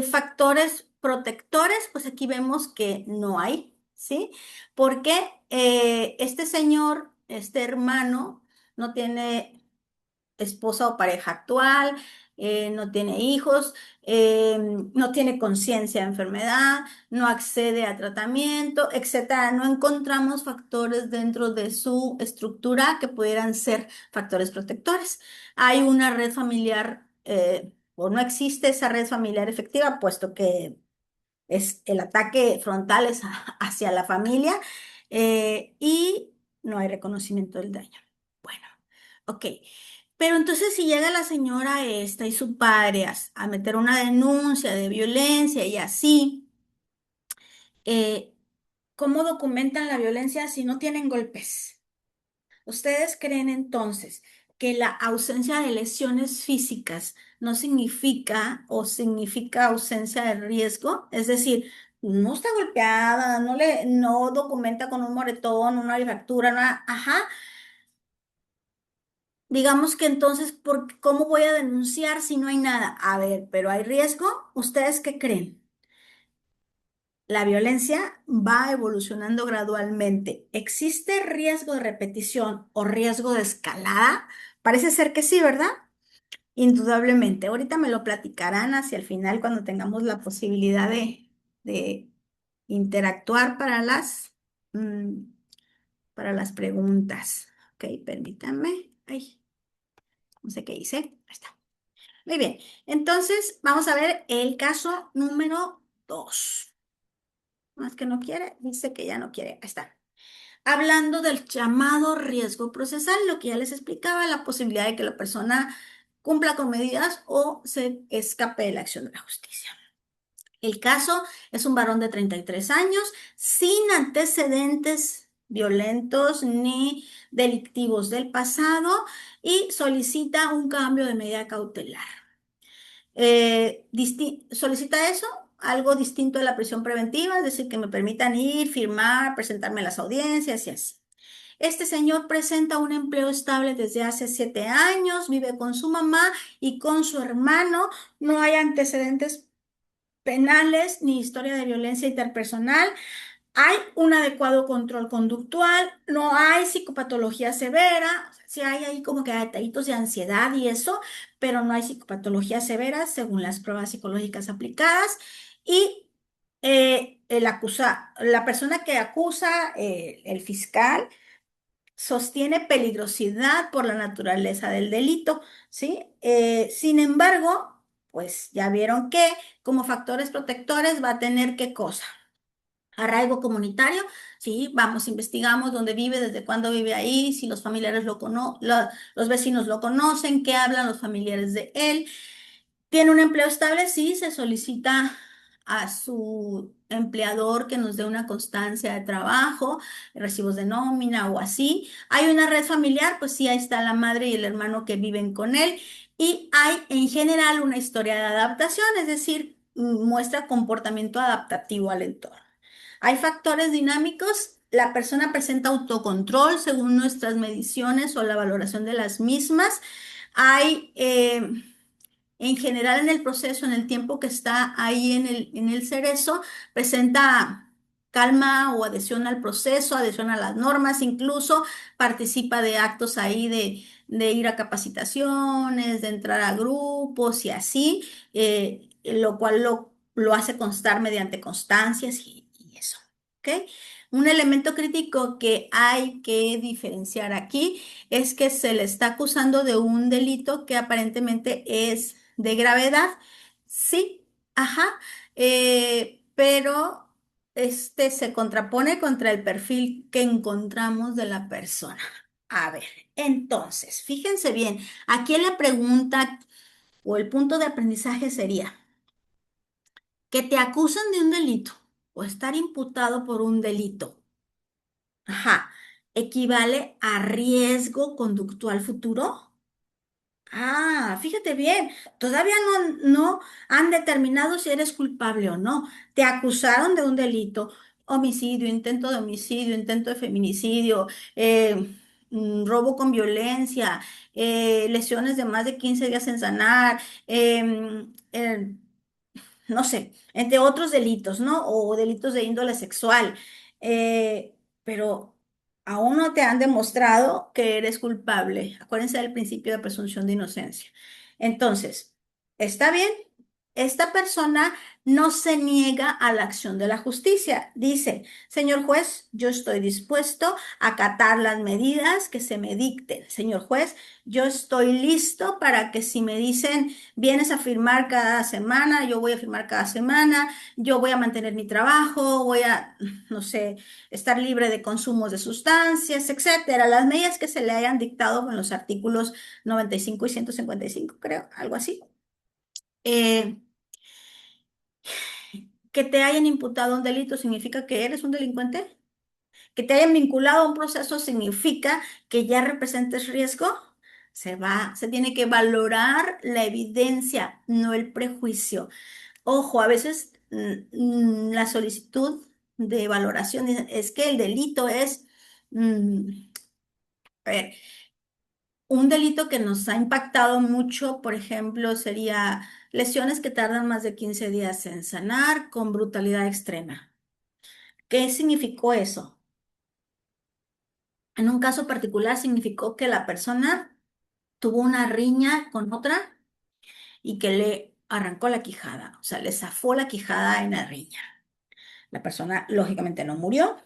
Factores protectores, pues aquí vemos que no hay, ¿sí? Porque este señor, este hermano, no tiene esposa o pareja actual, no tiene hijos, no tiene conciencia de enfermedad, no accede a tratamiento, etcétera. No encontramos factores dentro de su estructura que pudieran ser factores protectores. Hay una red familiar, o no existe esa red familiar efectiva, puesto que es el ataque frontal es hacia la familia, y no hay reconocimiento del daño. Bueno, ok. Pero entonces si llega la señora esta y su padre a meter una denuncia de violencia y así, eh, ¿cómo documentan la violencia si no tienen golpes? ¿Ustedes creen entonces que la ausencia de lesiones físicas no significa o significa ausencia de riesgo? Es decir, no está golpeada, no documenta con un moretón, una fractura, nada. Ajá. Digamos que entonces, ¿cómo voy a denunciar si no hay nada? A ver, pero ¿hay riesgo? ¿Ustedes qué creen? La violencia va evolucionando gradualmente. ¿Existe riesgo de repetición o riesgo de escalada? Parece ser que sí, ¿verdad? Indudablemente. Ahorita me lo platicarán hacia el final cuando tengamos la posibilidad de interactuar mm, para las preguntas. Ok, permítanme. Ay, no sé qué hice. Ahí está. Muy bien. Entonces, vamos a ver el caso número 2. Más que no quiere, dice que ya no quiere. Ahí está. Hablando del llamado riesgo procesal, lo que ya les explicaba, la posibilidad de que la persona cumpla con medidas o se escape de la acción de la justicia. El caso es un varón de 33 años, sin antecedentes violentos ni delictivos del pasado, y solicita un cambio de medida cautelar. Solicita eso, algo distinto de la prisión preventiva, es decir, que me permitan ir, firmar, presentarme a las audiencias y así. Este señor presenta un empleo estable desde hace 7 años, vive con su mamá y con su hermano, no hay antecedentes penales ni historia de violencia interpersonal. Hay un adecuado control conductual, no hay psicopatología severa, sí hay ahí como que detallitos de ansiedad y eso, pero no hay psicopatología severa según las pruebas psicológicas aplicadas. Y la persona que acusa, el fiscal, sostiene peligrosidad por la naturaleza del delito, ¿sí? Sin embargo, pues ya vieron que como factores protectores va a tener qué cosa. Arraigo comunitario, sí, vamos, investigamos dónde vive, desde cuándo vive ahí, si los familiares los vecinos lo conocen, qué hablan los familiares de él. ¿Tiene un empleo estable? Sí, se solicita a su empleador que nos dé una constancia de trabajo, recibos de nómina o así. ¿Hay una red familiar? Pues sí, ahí está la madre y el hermano que viven con él. Y hay en general una historia de adaptación, es decir, muestra comportamiento adaptativo al entorno. Hay factores dinámicos. La persona presenta autocontrol según nuestras mediciones o la valoración de las mismas. Hay, en general, en el proceso, en el tiempo que está ahí en el cerezo, presenta calma o adhesión al proceso, adhesión a las normas, incluso participa de actos ahí de ir a capacitaciones, de entrar a grupos y así, lo cual lo hace constar mediante constancias y eso. ¿Ok? Un elemento crítico que hay que diferenciar aquí es que se le está acusando de un delito que aparentemente es de gravedad, Sí, ajá, pero este se contrapone contra el perfil que encontramos de la persona. A ver, entonces, fíjense bien, aquí la pregunta o el punto de aprendizaje sería que te acusan de un delito o estar imputado por un delito. Ajá, ¿equivale a riesgo conductual futuro? Ah, fíjate bien, todavía no han determinado si eres culpable o no. Te acusaron de un delito, homicidio, intento de feminicidio, robo con violencia, lesiones de más de 15 días en sanar, no sé, entre otros delitos, ¿no? O delitos de índole sexual. Pero aún no te han demostrado que eres culpable. Acuérdense del principio de presunción de inocencia. Entonces, está bien, esta persona no se niega a la acción de la justicia. Dice, señor juez, yo estoy dispuesto a acatar las medidas que se me dicten. Señor juez, yo estoy listo para que si me dicen vienes a firmar cada semana, yo voy a firmar cada semana, yo voy a mantener mi trabajo, voy a, no sé, estar libre de consumos de sustancias, etcétera. Las medidas que se le hayan dictado en los artículos 95 y 155, creo, algo así. Eh, que te hayan imputado un delito significa que eres un delincuente. Que te hayan vinculado a un proceso significa que ya representes riesgo. Se tiene que valorar la evidencia, no el prejuicio. Ojo, a veces la solicitud de valoración es que el delito es, mm, a ver, un delito que nos ha impactado mucho, por ejemplo, sería lesiones que tardan más de 15 días en sanar con brutalidad extrema. ¿Qué significó eso? En un caso particular significó que la persona tuvo una riña con otra y que le arrancó la quijada, o sea, le zafó la quijada en la riña. La persona lógicamente no murió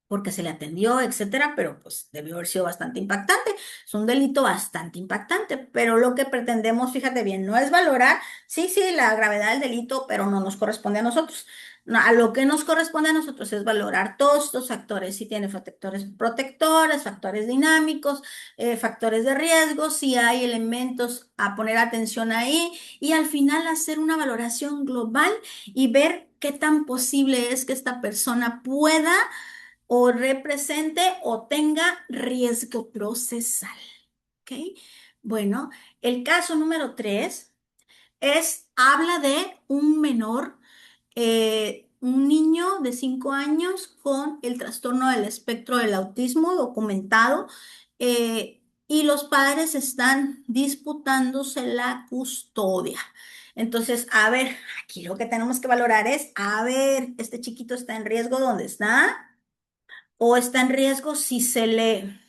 porque se le atendió, etcétera, pero pues debió haber sido bastante impactante. Es un delito bastante impactante, pero lo que pretendemos, fíjate bien, no es valorar, sí, sí, la gravedad del delito, pero no nos corresponde a nosotros. No, a lo que nos corresponde a nosotros es valorar todos estos factores, si tiene factores protectores, factores dinámicos, factores de riesgo, si hay elementos a poner atención ahí y al final hacer una valoración global y ver qué tan posible es que esta persona pueda o represente o tenga riesgo procesal. ¿Ok? Bueno, el caso número 3 habla de un menor, un niño de 5 años con el trastorno del espectro del autismo documentado, y los padres están disputándose la custodia. Entonces, a ver, aquí lo que tenemos que valorar es, a ver, este chiquito está en riesgo, ¿dónde está? O está en riesgo si se le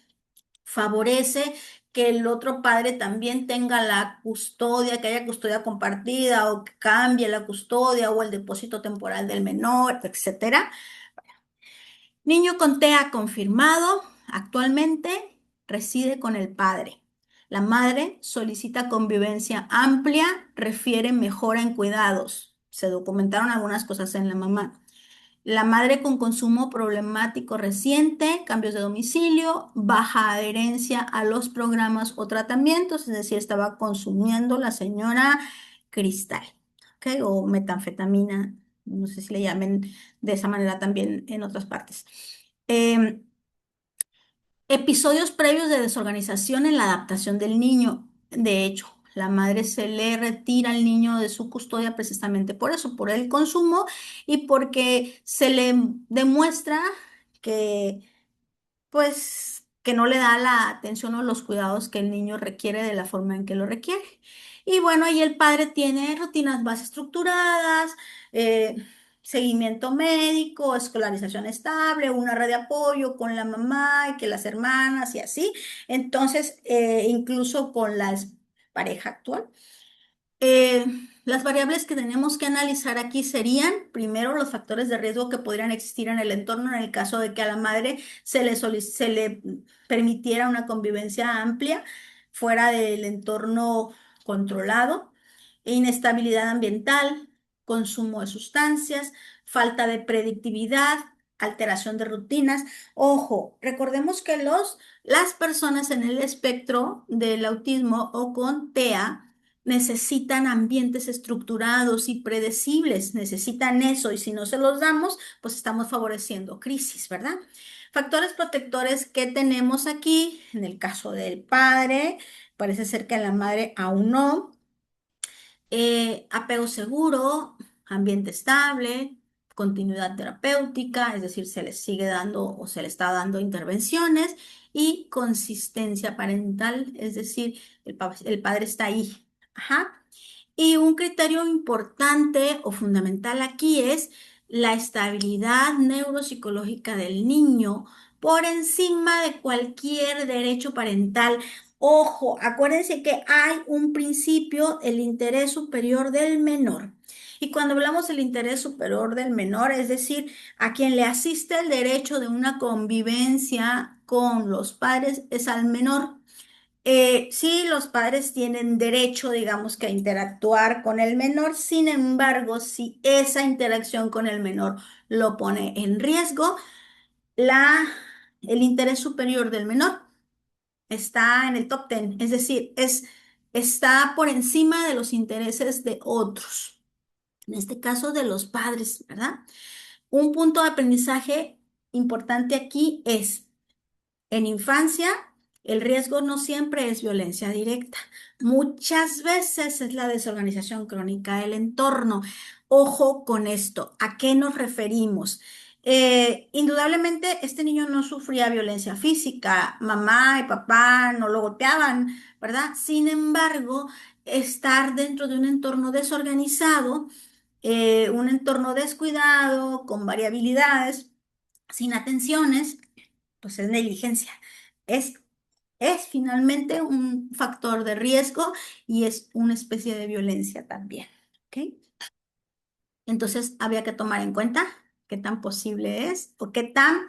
favorece que el otro padre también tenga la custodia, que haya custodia compartida o que cambie la custodia o el depósito temporal del menor, etcétera. Niño con TEA confirmado, actualmente reside con el padre. La madre solicita convivencia amplia, refiere mejora en cuidados. Se documentaron algunas cosas en la mamá. La madre con consumo problemático reciente, cambios de domicilio, baja adherencia a los programas o tratamientos, es decir, estaba consumiendo la señora cristal, ¿ok? O metanfetamina, no sé si le llamen de esa manera también en otras partes. Em, Episodios previos de desorganización en la adaptación del niño. De hecho, la madre se le retira al niño de su custodia precisamente por eso, por el consumo y porque se le demuestra que que no le da la atención o los cuidados que el niño requiere de la forma en que lo requiere. Y bueno, ahí el padre tiene rutinas más estructuradas, eh, seguimiento médico, escolarización estable, una red de apoyo con la mamá y que las hermanas y así. Entonces, incluso con la pareja actual. Eh, las variables que tenemos que analizar aquí serían, primero, los factores de riesgo que podrían existir en el entorno en el caso de que a la madre se le permitiera una convivencia amplia fuera del entorno controlado. inestabilidad ambiental, consumo de sustancias, falta de predictividad, alteración de rutinas. Ojo, recordemos que las personas en el espectro del autismo o con TEA necesitan ambientes estructurados y predecibles, necesitan eso y si no se los damos, pues estamos favoreciendo crisis, ¿verdad? Factores protectores que tenemos aquí, en el caso del padre, parece ser que en la madre aún no. Apego seguro, ambiente estable, continuidad terapéutica, es decir, se les sigue dando o se le está dando intervenciones y consistencia parental, es decir, el padre está ahí. Ajá. Y un criterio importante o fundamental aquí es la estabilidad neuropsicológica del niño por encima de cualquier derecho parental. Ojo, acuérdense que hay un principio, el interés superior del menor. Y cuando hablamos del interés superior del menor, es decir, a quien le asiste el derecho de una convivencia con los padres, es al menor. Sí, los padres tienen derecho, digamos, que a interactuar con el menor. Sin embargo, si esa interacción con el menor lo pone en riesgo, la, el interés superior del menor está en el top 10, es decir, está por encima de los intereses de otros, en este caso de los padres, ¿verdad? Un punto de aprendizaje importante aquí es en infancia, el riesgo no siempre es violencia directa. Muchas veces es la desorganización crónica del entorno. Ojo con esto. ¿A qué nos referimos? Indudablemente, este niño no sufría violencia física. Mamá y papá no lo golpeaban, ¿verdad? Sin embargo, estar dentro de un entorno desorganizado, un entorno descuidado, con variabilidades, sin atenciones, pues es negligencia. Es, es finalmente un factor de riesgo y es una especie de violencia también. ¿Ok? Entonces había que tomar en cuenta qué tan posible es o qué tan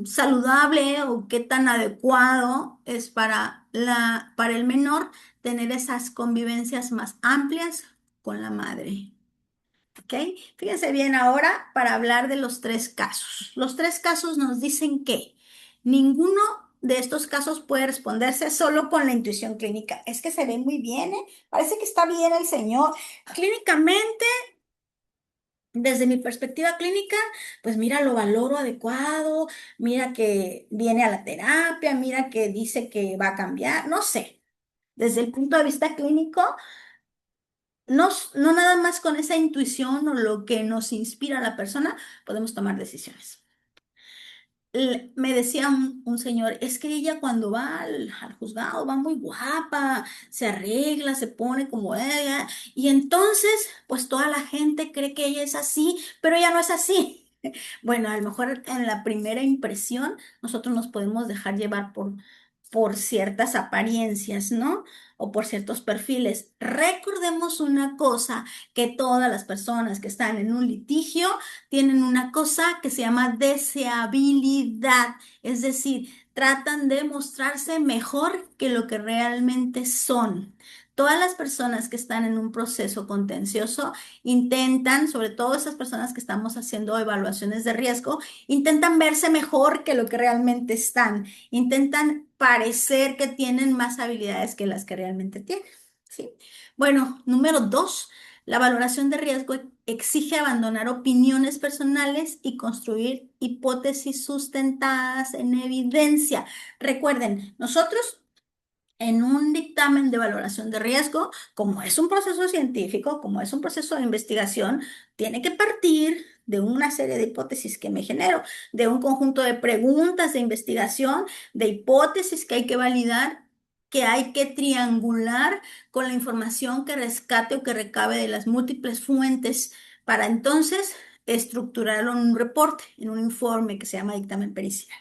saludable o qué tan adecuado es para el menor tener esas convivencias más amplias con la madre. ¿Ok? Fíjense bien ahora para hablar de los tres casos. Los tres casos nos dicen que ninguno de estos casos puede responderse solo con la intuición clínica. Es que se ve muy bien, ¿eh? Parece que está bien el señor. Clínicamente, desde mi perspectiva clínica, pues mira, lo valoro adecuado, mira que viene a la terapia, mira que dice que va a cambiar, no sé. Desde el punto de vista clínico, no, no nada más con esa intuición o lo que nos inspira a la persona, podemos tomar decisiones. Me decía un señor, es que ella cuando va al juzgado va muy guapa, se arregla, se pone como ella, y entonces, pues toda la gente cree que ella es así, pero ella no es así. Bueno, a lo mejor en la primera impresión nosotros nos podemos dejar llevar por ciertas apariencias, ¿no? O por ciertos perfiles. Recordemos una cosa, que todas las personas que están en un litigio tienen una cosa que se llama deseabilidad, es decir, tratan de mostrarse mejor que lo que realmente son. Todas las personas que están en un proceso contencioso intentan, sobre todo esas personas que estamos haciendo evaluaciones de riesgo, intentan verse mejor que lo que realmente están, intentan parecer que tienen más habilidades que las que realmente tienen, ¿sí? Bueno, número dos, la valoración de riesgo exige abandonar opiniones personales y construir hipótesis sustentadas en evidencia. Recuerden, nosotros en un dictamen de valoración de riesgo, como es un proceso científico, como es un proceso de investigación, tiene que partir de una serie de hipótesis que me genero, de un conjunto de preguntas de investigación, de hipótesis que hay que validar, que hay que triangular con la información que rescate o que recabe de las múltiples fuentes para entonces estructurarlo en un reporte, en un informe que se llama dictamen pericial.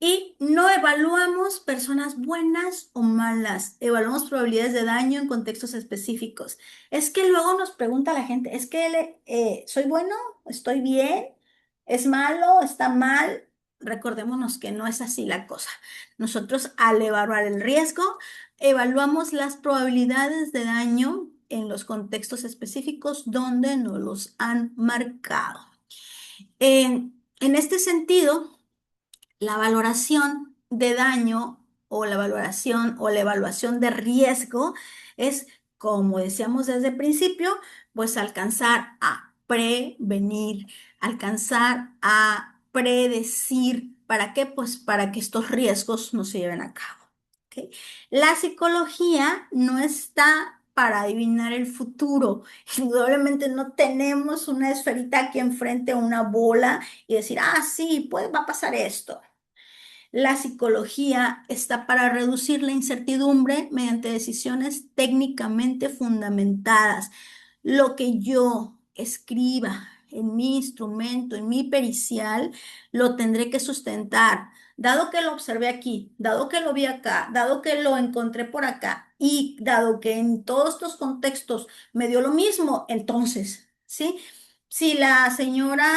Y no evaluamos personas buenas o malas, evaluamos probabilidades de daño en contextos específicos. Es que luego nos pregunta la gente, ¿es que soy bueno? ¿Estoy bien? ¿Es malo? ¿Está mal? recordémonos que no es así la cosa. Nosotros al evaluar el riesgo, evaluamos las probabilidades de daño en los contextos específicos donde nos los han marcado. En este sentido, la valoración de daño o la valoración o la evaluación de riesgo es, como decíamos desde el principio, pues alcanzar a prevenir, alcanzar a predecir. ¿Para qué? Pues para que estos riesgos no se lleven a cabo. ¿Ok? La psicología no está para adivinar el futuro. Indudablemente no tenemos una esferita aquí enfrente, una bola y decir, ah, sí, pues va a pasar esto. La psicología está para reducir la incertidumbre mediante decisiones técnicamente fundamentadas. Lo que yo escriba en mi instrumento, en mi pericial, lo tendré que sustentar. Dado que lo observé aquí, dado que lo vi acá, dado que lo encontré por acá y dado que en todos estos contextos me dio lo mismo, entonces, ¿sí? Si la señora...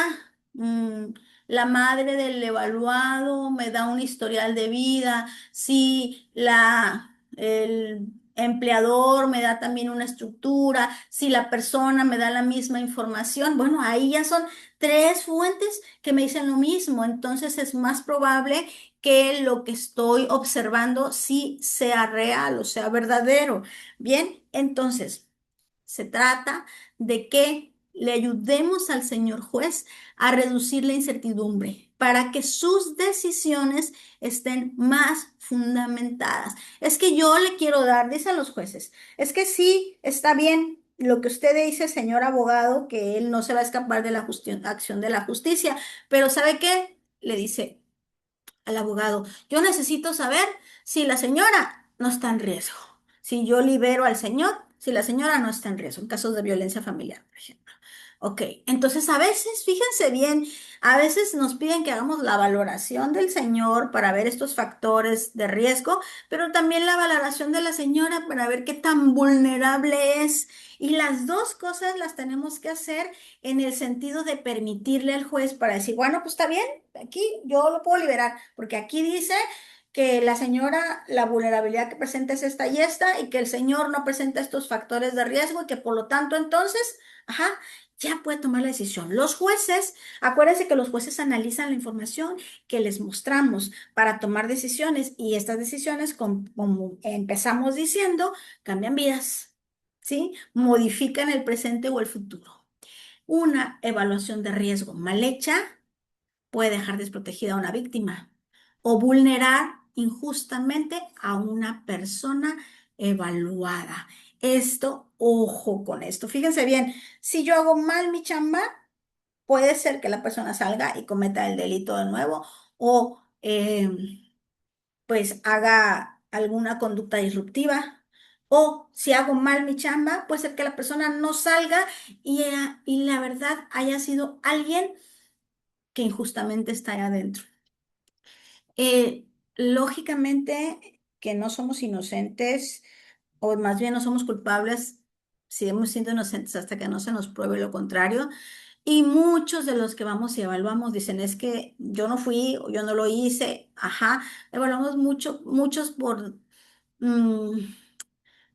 mm, la madre del evaluado me da un historial de vida, si el empleador me da también una estructura, si la persona me da la misma información, bueno, ahí ya son tres fuentes que me dicen lo mismo, entonces es más probable que lo que estoy observando sí sea real o sea verdadero. Bien, entonces... Se trata de que le ayudemos al señor juez a reducir la incertidumbre para que sus decisiones estén más fundamentadas. Es que yo le quiero dar, dicen los jueces, es que sí, está bien lo que usted dice, señor abogado, que él no se va a escapar de la acción de la justicia, pero ¿sabe qué? Le dice al abogado, yo necesito saber si la señora no está en riesgo, si yo libero al señor, si la señora no está en riesgo, en casos de violencia familiar, por ejemplo. Ok, entonces a veces, fíjense bien, a veces nos piden que hagamos la valoración del señor para ver estos factores de riesgo, pero también la valoración de la señora para ver qué tan vulnerable es. Y las dos cosas las tenemos que hacer en el sentido de permitirle al juez para decir, bueno, pues está bien, aquí yo lo puedo liberar, porque aquí dice que la señora, la vulnerabilidad que presenta es esta y que el señor no presenta estos factores de riesgo y que por lo tanto entonces, ajá, ya puede tomar la decisión. Los jueces, acuérdense que los jueces analizan la información que les mostramos para tomar decisiones y estas decisiones, como empezamos diciendo, cambian vidas, ¿sí? Modifican el presente o el futuro. Una evaluación de riesgo mal hecha puede dejar desprotegida a una víctima o vulnerar injustamente a una persona evaluada. Esto, ojo con esto. Fíjense bien, si yo hago mal mi chamba, puede ser que la persona salga y cometa el delito de nuevo o pues haga alguna conducta disruptiva. O si hago mal mi chamba, puede ser que la persona no salga y la verdad haya sido alguien que injustamente está ahí adentro. Lógicamente que no somos inocentes, o más bien no somos culpables, seguimos siendo inocentes hasta que no se nos pruebe lo contrario. Y muchos de los que vamos y evaluamos dicen, es que yo no fui o yo no lo hice. Ajá, evaluamos muchos por mm,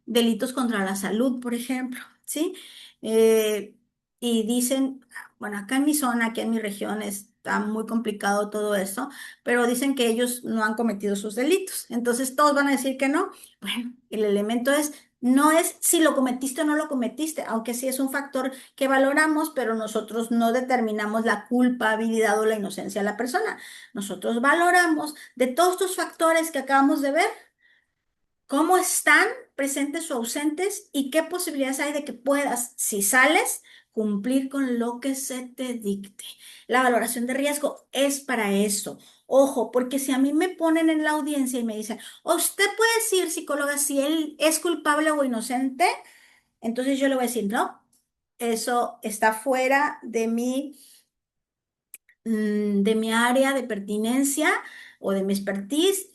delitos contra la salud, por ejemplo, ¿sí? Eh, y dicen, bueno, acá en mi zona, aquí en mi región está muy complicado todo eso, pero dicen que ellos no han cometido sus delitos. Entonces todos van a decir que no. Bueno, el elemento es, no es si lo cometiste o no lo cometiste, aunque sí es un factor que valoramos, pero nosotros no determinamos la culpabilidad o la inocencia de la persona. Nosotros valoramos de todos estos factores que acabamos de ver cómo están presentes o ausentes y qué posibilidades hay de que puedas, si sales, cumplir con lo que se te dicte. La valoración de riesgo es para eso. Ojo, porque si a mí me ponen en la audiencia y me dicen, ¿usted puede decir, psicóloga, si él es culpable o inocente? Entonces yo le voy a decir, no, eso está fuera de mi área de pertinencia o de mi expertise,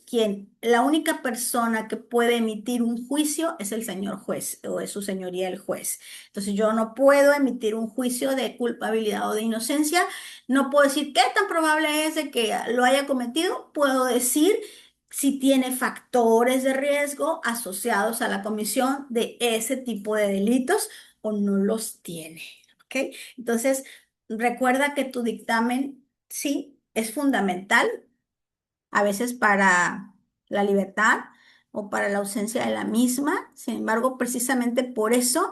la única persona que puede emitir un juicio es el señor juez o es su señoría el juez. Entonces yo no puedo emitir un juicio de culpabilidad o de inocencia, no puedo decir qué tan probable es de que lo haya cometido, puedo decir si tiene factores de riesgo asociados a la comisión de ese tipo de delitos o no los tiene. ¿Ok? Entonces, recuerda que tu dictamen sí es fundamental, a veces para la libertad o para la ausencia de la misma. Sin embargo, precisamente por eso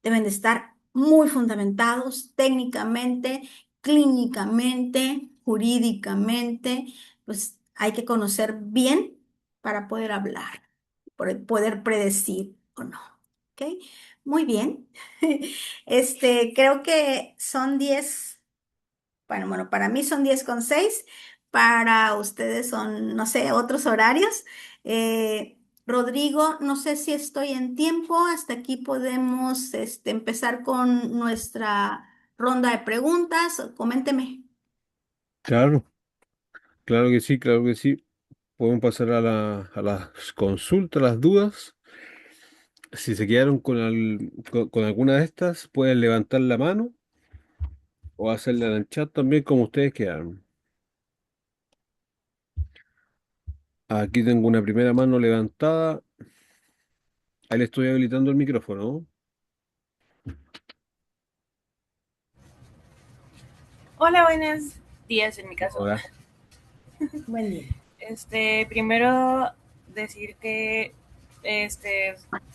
deben de estar muy fundamentados técnicamente, clínicamente, jurídicamente, pues hay que conocer bien para poder hablar, para poder predecir o no. ¿Ok? Muy bien. Creo que son 10. Bueno, para mí son 10,6, para ustedes son, no sé, otros horarios. Rodrigo, no sé si estoy en tiempo, hasta aquí podemos empezar con nuestra ronda de preguntas. Coménteme.
Claro, claro que sí, claro que sí. Podemos pasar a las consultas, las dudas. Si se quedaron con alguna de estas, pueden levantar la mano o hacerla en el chat también como ustedes quieran. Aquí tengo una primera mano levantada. Ahí le estoy habilitando el micrófono.
Hola, buenos días en mi caso.
Hola.
Buen día.
Primero decir que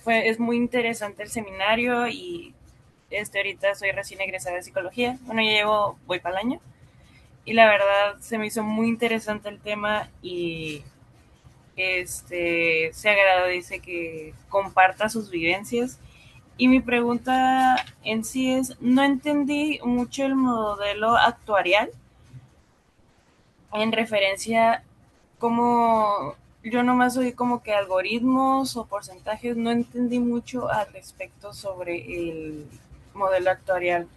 es muy interesante el seminario y ahorita soy recién egresada de psicología. Bueno, voy para el año y la verdad se me hizo muy interesante el tema y se agradece que comparta sus vivencias. Y mi pregunta en sí es, no entendí mucho el modelo actuarial en referencia como yo nomás oí como que algoritmos o porcentajes, no entendí mucho al respecto sobre el modelo actuarial,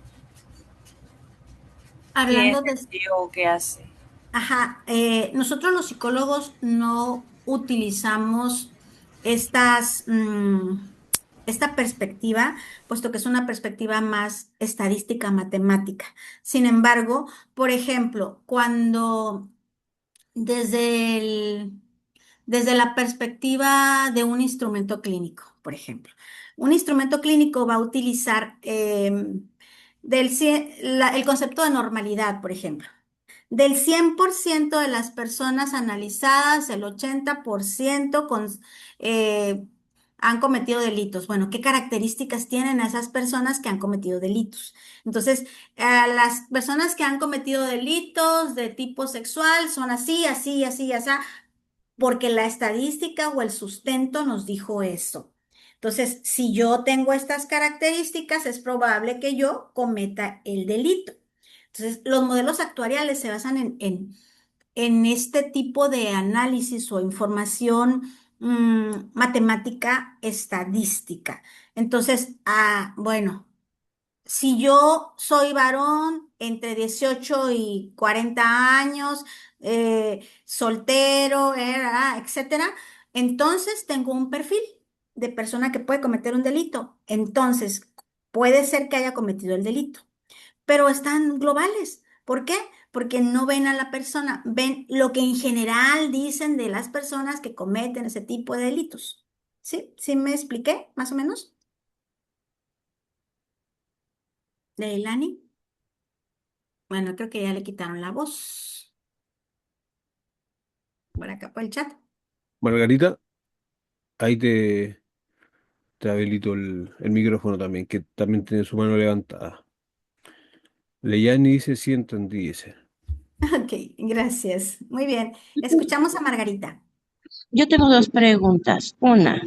qué es
Hablando de
en sí o qué hace.
Ajá, nosotros los psicólogos no utilizamos esta perspectiva, puesto que es una perspectiva más estadística matemática. Sin embargo, por ejemplo, cuando desde desde la perspectiva de un instrumento clínico, por ejemplo, un instrumento clínico va a utilizar el concepto de normalidad, por ejemplo. Del 100% de las personas analizadas, el 80% eh, han cometido delitos. Bueno, ¿qué características tienen esas personas que han cometido delitos? Entonces, las personas que han cometido delitos de tipo sexual son así, así, así, así, porque la estadística o el sustento nos dijo eso. Entonces, si yo tengo estas características, es probable que yo cometa el delito. Entonces, los modelos actuariales se basan en este tipo de análisis o información matemática estadística. Entonces, bueno. Si yo soy varón entre 18 y 40 años, soltero, etcétera, entonces tengo un perfil de persona que puede cometer un delito. Entonces, puede ser que haya cometido el delito, pero están globales. ¿Por qué? Porque no ven a la persona, ven lo que en general dicen de las personas que cometen ese tipo de delitos. ¿Sí? ¿Sí me expliqué, más o menos? Leilani. Bueno, creo que ya le quitaron la voz por acá por el chat.
Margarita, ahí te habilito el micrófono también, que también tiene su mano levantada. Leyani dice, sí entendí, dice.
Ok, gracias. Muy bien. Escuchamos a Margarita.
Yo tengo dos preguntas. Una,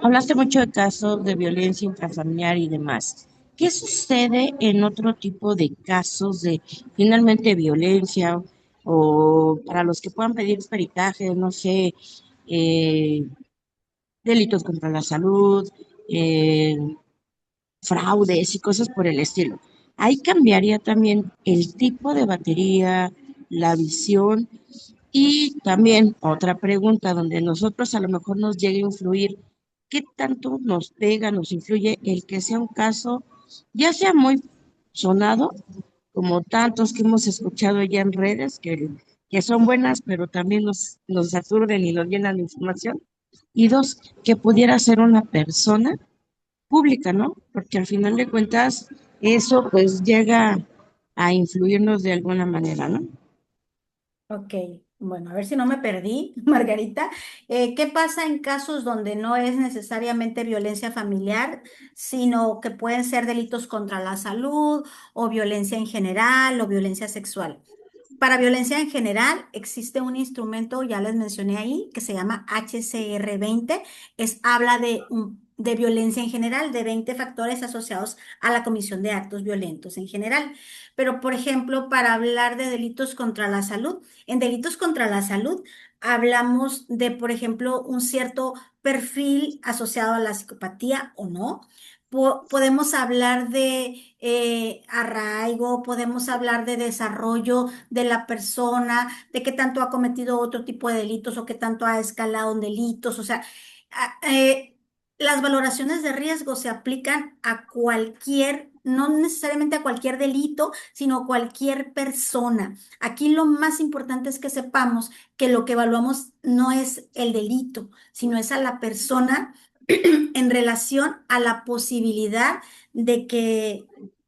hablaste mucho de casos de violencia intrafamiliar y demás. ¿Qué sucede en otro tipo de casos de finalmente violencia o para los que puedan pedir peritaje, no sé, eh, delitos contra la salud, eh, fraudes y cosas por el estilo? Ahí cambiaría también el tipo de batería, la visión y también otra pregunta donde nosotros a lo mejor nos llegue a influir, ¿qué tanto nos pega, nos influye el que sea un caso, ya sea muy sonado, como tantos que hemos escuchado ya en redes, que son buenas, pero también nos aturden y nos llenan de información? Y dos, que pudiera ser una persona pública, ¿no? Porque al final de cuentas eso pues llega a influirnos de alguna manera, ¿no?
Ok, bueno, a ver si no me perdí, Margarita. ¿Qué pasa en casos donde no es necesariamente violencia familiar, sino que pueden ser delitos contra la salud o violencia en general o violencia sexual? Para violencia en general existe un instrumento, ya les mencioné ahí, que se llama HCR 20. Habla de violencia en general, de 20 factores asociados a la comisión de actos violentos en general. Pero, por ejemplo, para hablar de delitos contra la salud, en delitos contra la salud hablamos de, por ejemplo, un cierto perfil asociado a la psicopatía o no. Podemos hablar de arraigo, podemos hablar de desarrollo de la persona, de qué tanto ha cometido otro tipo de delitos o qué tanto ha escalado en delitos. O sea, a- eh, las valoraciones de riesgo se aplican a cualquier, no necesariamente a cualquier delito, sino a cualquier persona. Aquí lo más importante es que sepamos que lo que evaluamos no es el delito, sino es a la persona en relación a la posibilidad de que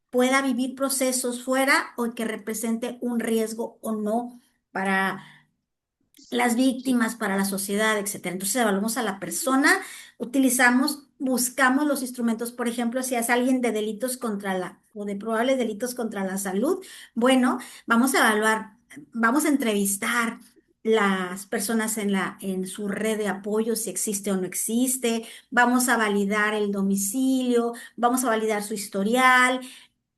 pueda vivir procesos fuera o que represente un riesgo o no para las víctimas, para la sociedad, etcétera. Entonces evaluamos a la persona, buscamos los instrumentos, por ejemplo, si es alguien de delitos contra la o de probables delitos contra la salud, bueno, vamos a evaluar, vamos a entrevistar las personas en su red de apoyo, si existe o no existe, vamos a validar el domicilio, vamos a validar su historial,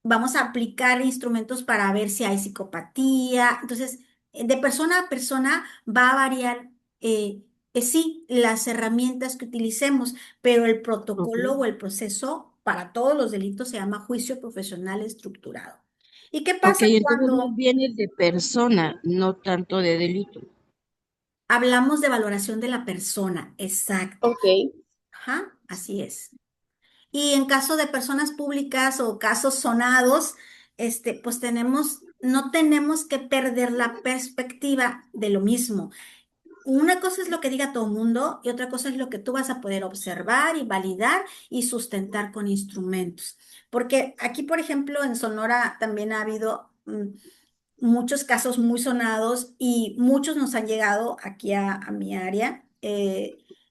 vamos a aplicar instrumentos para ver si hay psicopatía. Entonces, de persona a persona va a variar, sí, las herramientas que utilicemos, pero el
Ok.
protocolo o el proceso para todos los delitos se llama juicio profesional estructurado. ¿Y qué
Ok,
pasa
entonces más
cuando
bien es de persona, no tanto de delito.
hablamos de valoración de la persona? Exacto.
Ok.
Ajá, así es. Y en caso de personas públicas o casos sonados, pues no tenemos que perder la perspectiva de lo mismo. Una cosa es lo que diga todo el mundo y otra cosa es lo que tú vas a poder observar y validar y sustentar con instrumentos. Porque aquí, por ejemplo, en Sonora también ha habido muchos casos muy sonados y muchos nos han llegado aquí a mi área.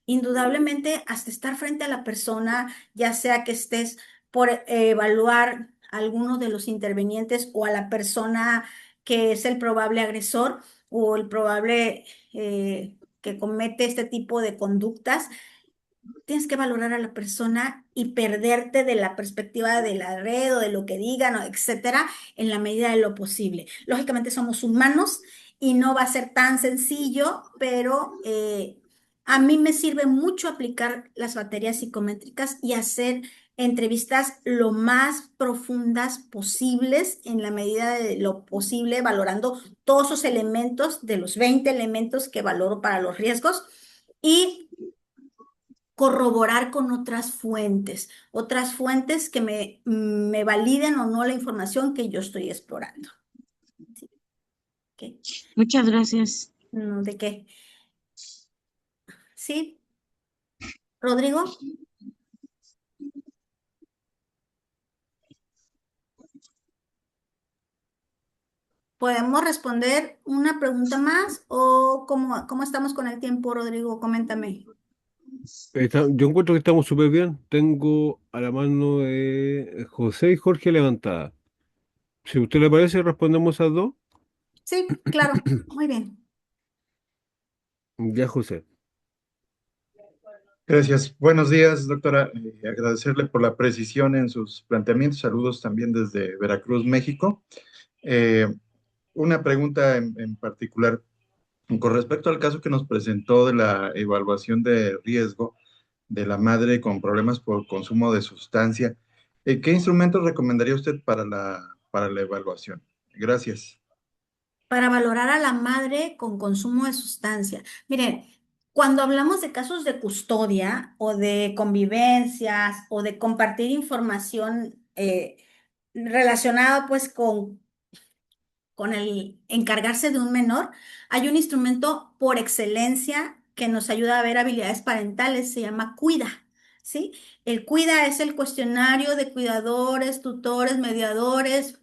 Indudablemente, hasta estar frente a la persona, ya sea que estés por evaluar a alguno de los intervenientes o a la persona que es el probable agresor o el probable que comete este tipo de conductas, tienes que valorar a la persona y perderte de la perspectiva de la red o de lo que digan, o etcétera, en la medida de lo posible. Lógicamente somos humanos y no va a ser tan sencillo, pero a mí me sirve mucho aplicar las baterías psicométricas y hacer entrevistas lo más profundas posibles en la medida de lo posible, valorando todos esos elementos de los 20 elementos que valoro para los riesgos. Y corroborar con otras fuentes que me validen o no la información que yo estoy explorando. ¿Sí? ¿Qué?
Muchas gracias.
¿De qué? ¿Sí, Rodrigo? ¿Podemos responder una pregunta más o cómo estamos con el tiempo, Rodrigo? Coméntame.
Yo encuentro que estamos súper bien. Tengo a la mano de José y Jorge levantada. Si a usted le parece, respondemos a dos.
Sí, claro. Muy bien.
Ya, José.
Gracias. Buenos días, doctora. Agradecerle por la precisión en sus planteamientos. Saludos también desde Veracruz, México. Eh, una pregunta en particular con respecto al caso que nos presentó de la evaluación de riesgo de la madre con problemas por consumo de sustancia. ¿Qué instrumentos recomendaría usted para la evaluación? Gracias.
Para valorar a la madre con consumo de sustancia. Miren, cuando hablamos de casos de custodia o de convivencias o de compartir información relacionada pues con el encargarse de un menor, hay un instrumento por excelencia que nos ayuda a ver habilidades parentales, se llama Cuida, ¿sí? El Cuida es el cuestionario de cuidadores, tutores, mediadores,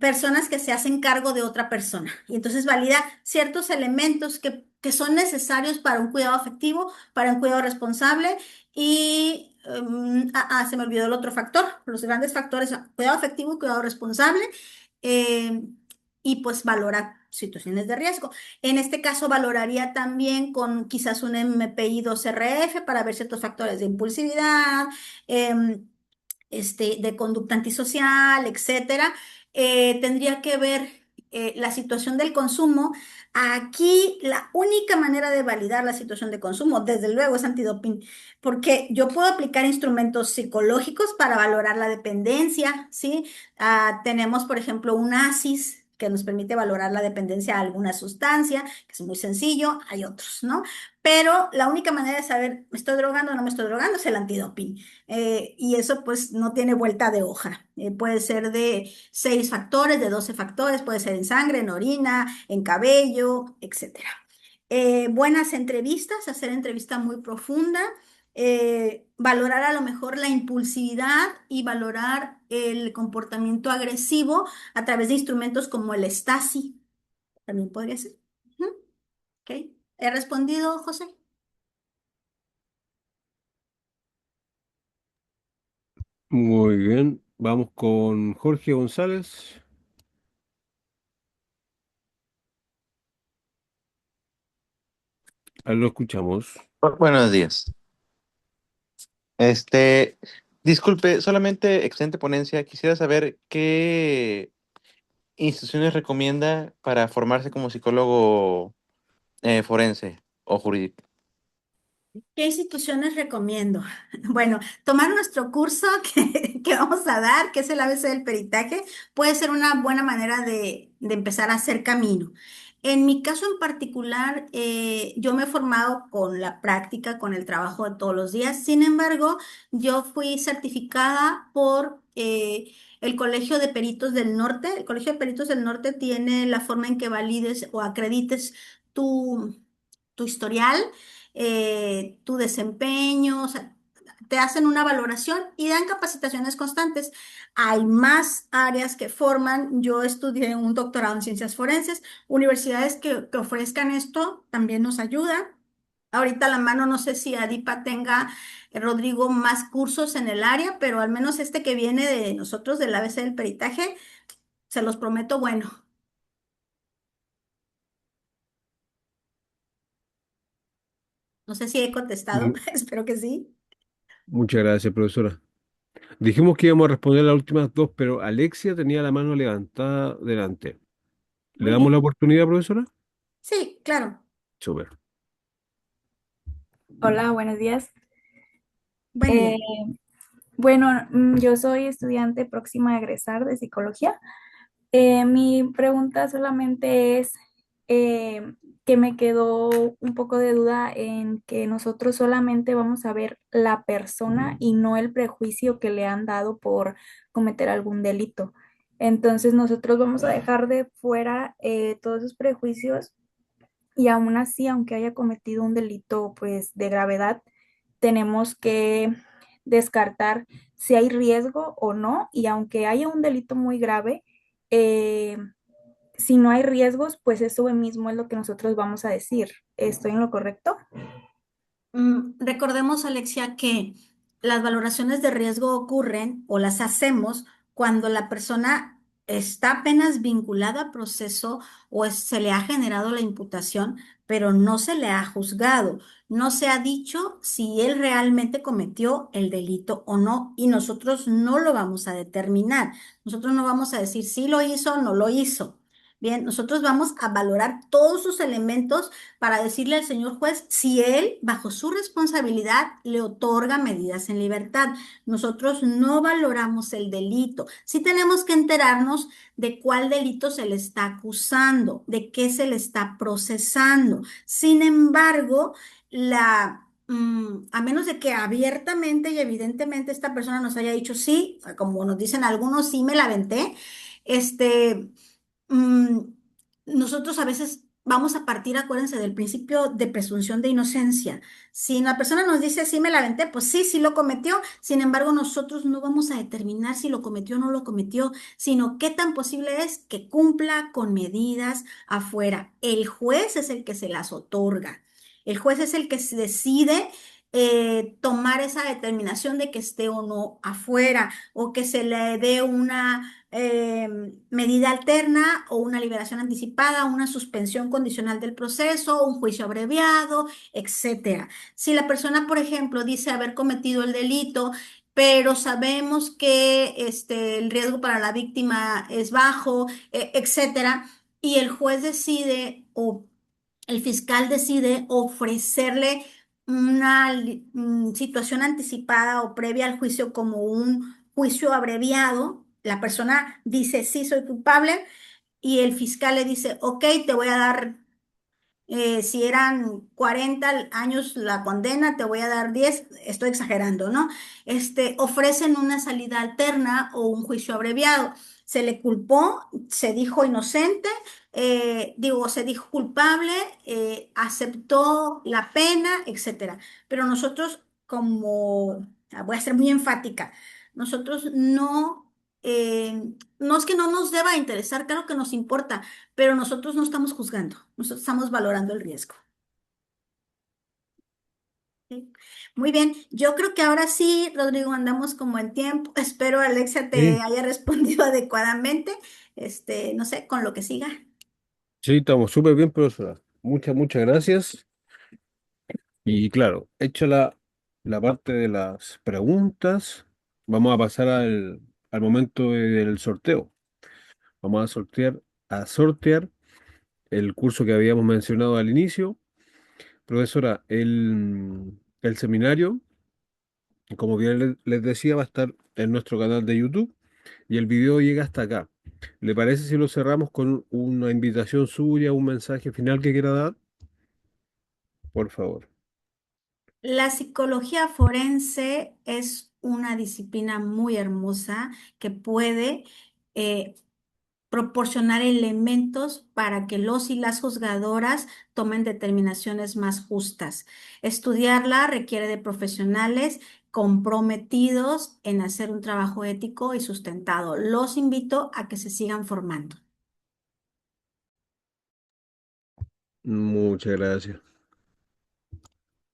personas que se hacen cargo de otra persona. Y entonces valida ciertos elementos que son necesarios para un cuidado afectivo, para un cuidado responsable y, se me olvidó el otro factor, los grandes factores, cuidado afectivo y cuidado responsable. eh, y pues valora situaciones de riesgo. En este caso valoraría también con quizás un MPI 2RF para ver ciertos factores de impulsividad, de conducta antisocial, etcétera. Tendría que ver la situación del consumo. Aquí la única manera de validar la situación de consumo, desde luego, es antidoping, porque yo puedo aplicar instrumentos psicológicos para valorar la dependencia, ¿sí? Tenemos, por ejemplo, un ASIS que nos permite valorar la dependencia a alguna sustancia, que es muy sencillo, hay otros, ¿no? Pero la única manera de saber, ¿me estoy drogando o no me estoy drogando? Es el antidoping. Y eso pues no tiene vuelta de hoja. Puede ser de 6 factores, de 12 factores, puede ser en sangre, en orina, en cabello, etcétera. Buenas entrevistas, hacer entrevista muy profunda, valorar a lo mejor la impulsividad y valorar el comportamiento agresivo a través de instrumentos como el Stasi. También podría ser. Ujú. Ok. ¿He respondido, José?
Muy bien, vamos con Jorge González. Ahí lo escuchamos.
Buenos días. Este, disculpe, solamente excelente ponencia. Quisiera saber qué instituciones recomienda para formarse como psicólogo forense o jurídico.
¿Qué instituciones recomiendo? Bueno, tomar nuestro curso que vamos a dar, que es el ABC del peritaje, puede ser una buena manera de empezar a hacer camino. En mi caso en particular, yo me he formado con la práctica, con el trabajo de todos los días. Sin embargo, yo fui certificada por el Colegio de Peritos del Norte. El Colegio de Peritos del Norte tiene la forma en que valides o acredites tu, tu historial, tu desempeño, o sea, te hacen una valoración y dan capacitaciones constantes. Hay más áreas que forman. Yo estudié un doctorado en ciencias forenses. Universidades que ofrezcan esto también nos ayudan. Ahorita a la mano no sé si Adipa tenga, Rodrigo, más cursos en el área, pero al menos este que viene de nosotros, del ABC del peritaje, se los prometo bueno. No sé si he contestado,
Mu-
espero que sí.
Muchas gracias, profesora. Dijimos que íbamos a responder las últimas dos, pero Alexia tenía la mano levantada delante. ¿Le
Muy
damos la
bien.
oportunidad, profesora?
Sí, claro.
Súper.
Hola, buenos días.
Buen
Eh,
día.
bueno, yo soy estudiante próxima a egresar de psicología. Mi pregunta solamente es que me quedó un poco de duda en que nosotros solamente vamos a ver la persona y no el prejuicio que le han dado por cometer algún delito. Entonces nosotros vamos a dejar de fuera todos esos prejuicios y aún así, aunque haya cometido un delito pues de gravedad, tenemos que descartar si hay riesgo o no, y aunque haya un delito muy grave, eh, si no hay riesgos, pues eso mismo es lo que nosotros vamos a decir. ¿Estoy en lo correcto?
Recordemos, Alexia, que las valoraciones de riesgo ocurren o las hacemos cuando la persona está apenas vinculada a proceso o se le ha generado la imputación, pero no se le ha juzgado. No se ha dicho si él realmente cometió el delito o no, y nosotros no lo vamos a determinar. Nosotros no vamos a decir si lo hizo o no lo hizo. Bien, nosotros vamos a valorar todos sus elementos para decirle al señor juez si él, bajo su responsabilidad, le otorga medidas en libertad. Nosotros no valoramos el delito. Sí tenemos que enterarnos de cuál delito se le está acusando, de qué se le está procesando. Sin embargo, a menos de que abiertamente y evidentemente esta persona nos haya dicho sí, como nos dicen algunos, sí me la aventé, este, mm, nosotros a veces vamos a partir, acuérdense, del principio de presunción de inocencia. Si la persona nos dice sí me la aventé, pues sí, sí lo cometió. Sin embargo, nosotros no vamos a determinar si lo cometió o no lo cometió, sino qué tan posible es que cumpla con medidas afuera. El juez es el que se las otorga. El juez es el que se decide tomar esa determinación de que esté o no afuera o que se le dé una medida alterna o una liberación anticipada, una suspensión condicional del proceso, un juicio abreviado, etcétera. Si la persona, por ejemplo, dice haber cometido el delito, pero sabemos que el riesgo para la víctima es bajo, etcétera, y el juez decide o el fiscal decide ofrecerle una situación anticipada o previa al juicio como un juicio abreviado. La persona dice, sí, soy culpable, y el fiscal le dice, ok, te voy a dar si eran 40 años la condena, te voy a dar 10, estoy exagerando, ¿no? Ofrecen una salida alterna o un juicio abreviado. Se le culpó, se dijo inocente, se dijo culpable, aceptó la pena, etcétera. Pero nosotros, voy a ser muy enfática, nosotros no es que no nos deba interesar, claro que nos importa, pero nosotros no estamos juzgando, nosotros estamos valorando el riesgo. ¿Sí? Muy bien, yo creo que ahora sí, Rodrigo, andamos como en tiempo. Espero Alexia te
Sí,
haya respondido adecuadamente, no sé, con lo que siga.
sí, estamos súper bien, profesora. Muchas gracias. Y claro, hecha la parte de las preguntas, vamos a pasar al momento del sorteo. Vamos a sortear el curso que habíamos mencionado al inicio. Profesora, el seminario, como bien les decía, va a estar en nuestro canal de YouTube y el video llega hasta acá. ¿Le parece si lo cerramos con una invitación suya, un mensaje final que quiera dar? Por favor.
La psicología forense es una disciplina muy hermosa que puede eh, proporcionar elementos para que los y las juzgadoras tomen determinaciones más justas. Estudiarla requiere de profesionales comprometidos en hacer un trabajo ético y sustentado. Los invito a que se sigan formando.
Muchas gracias.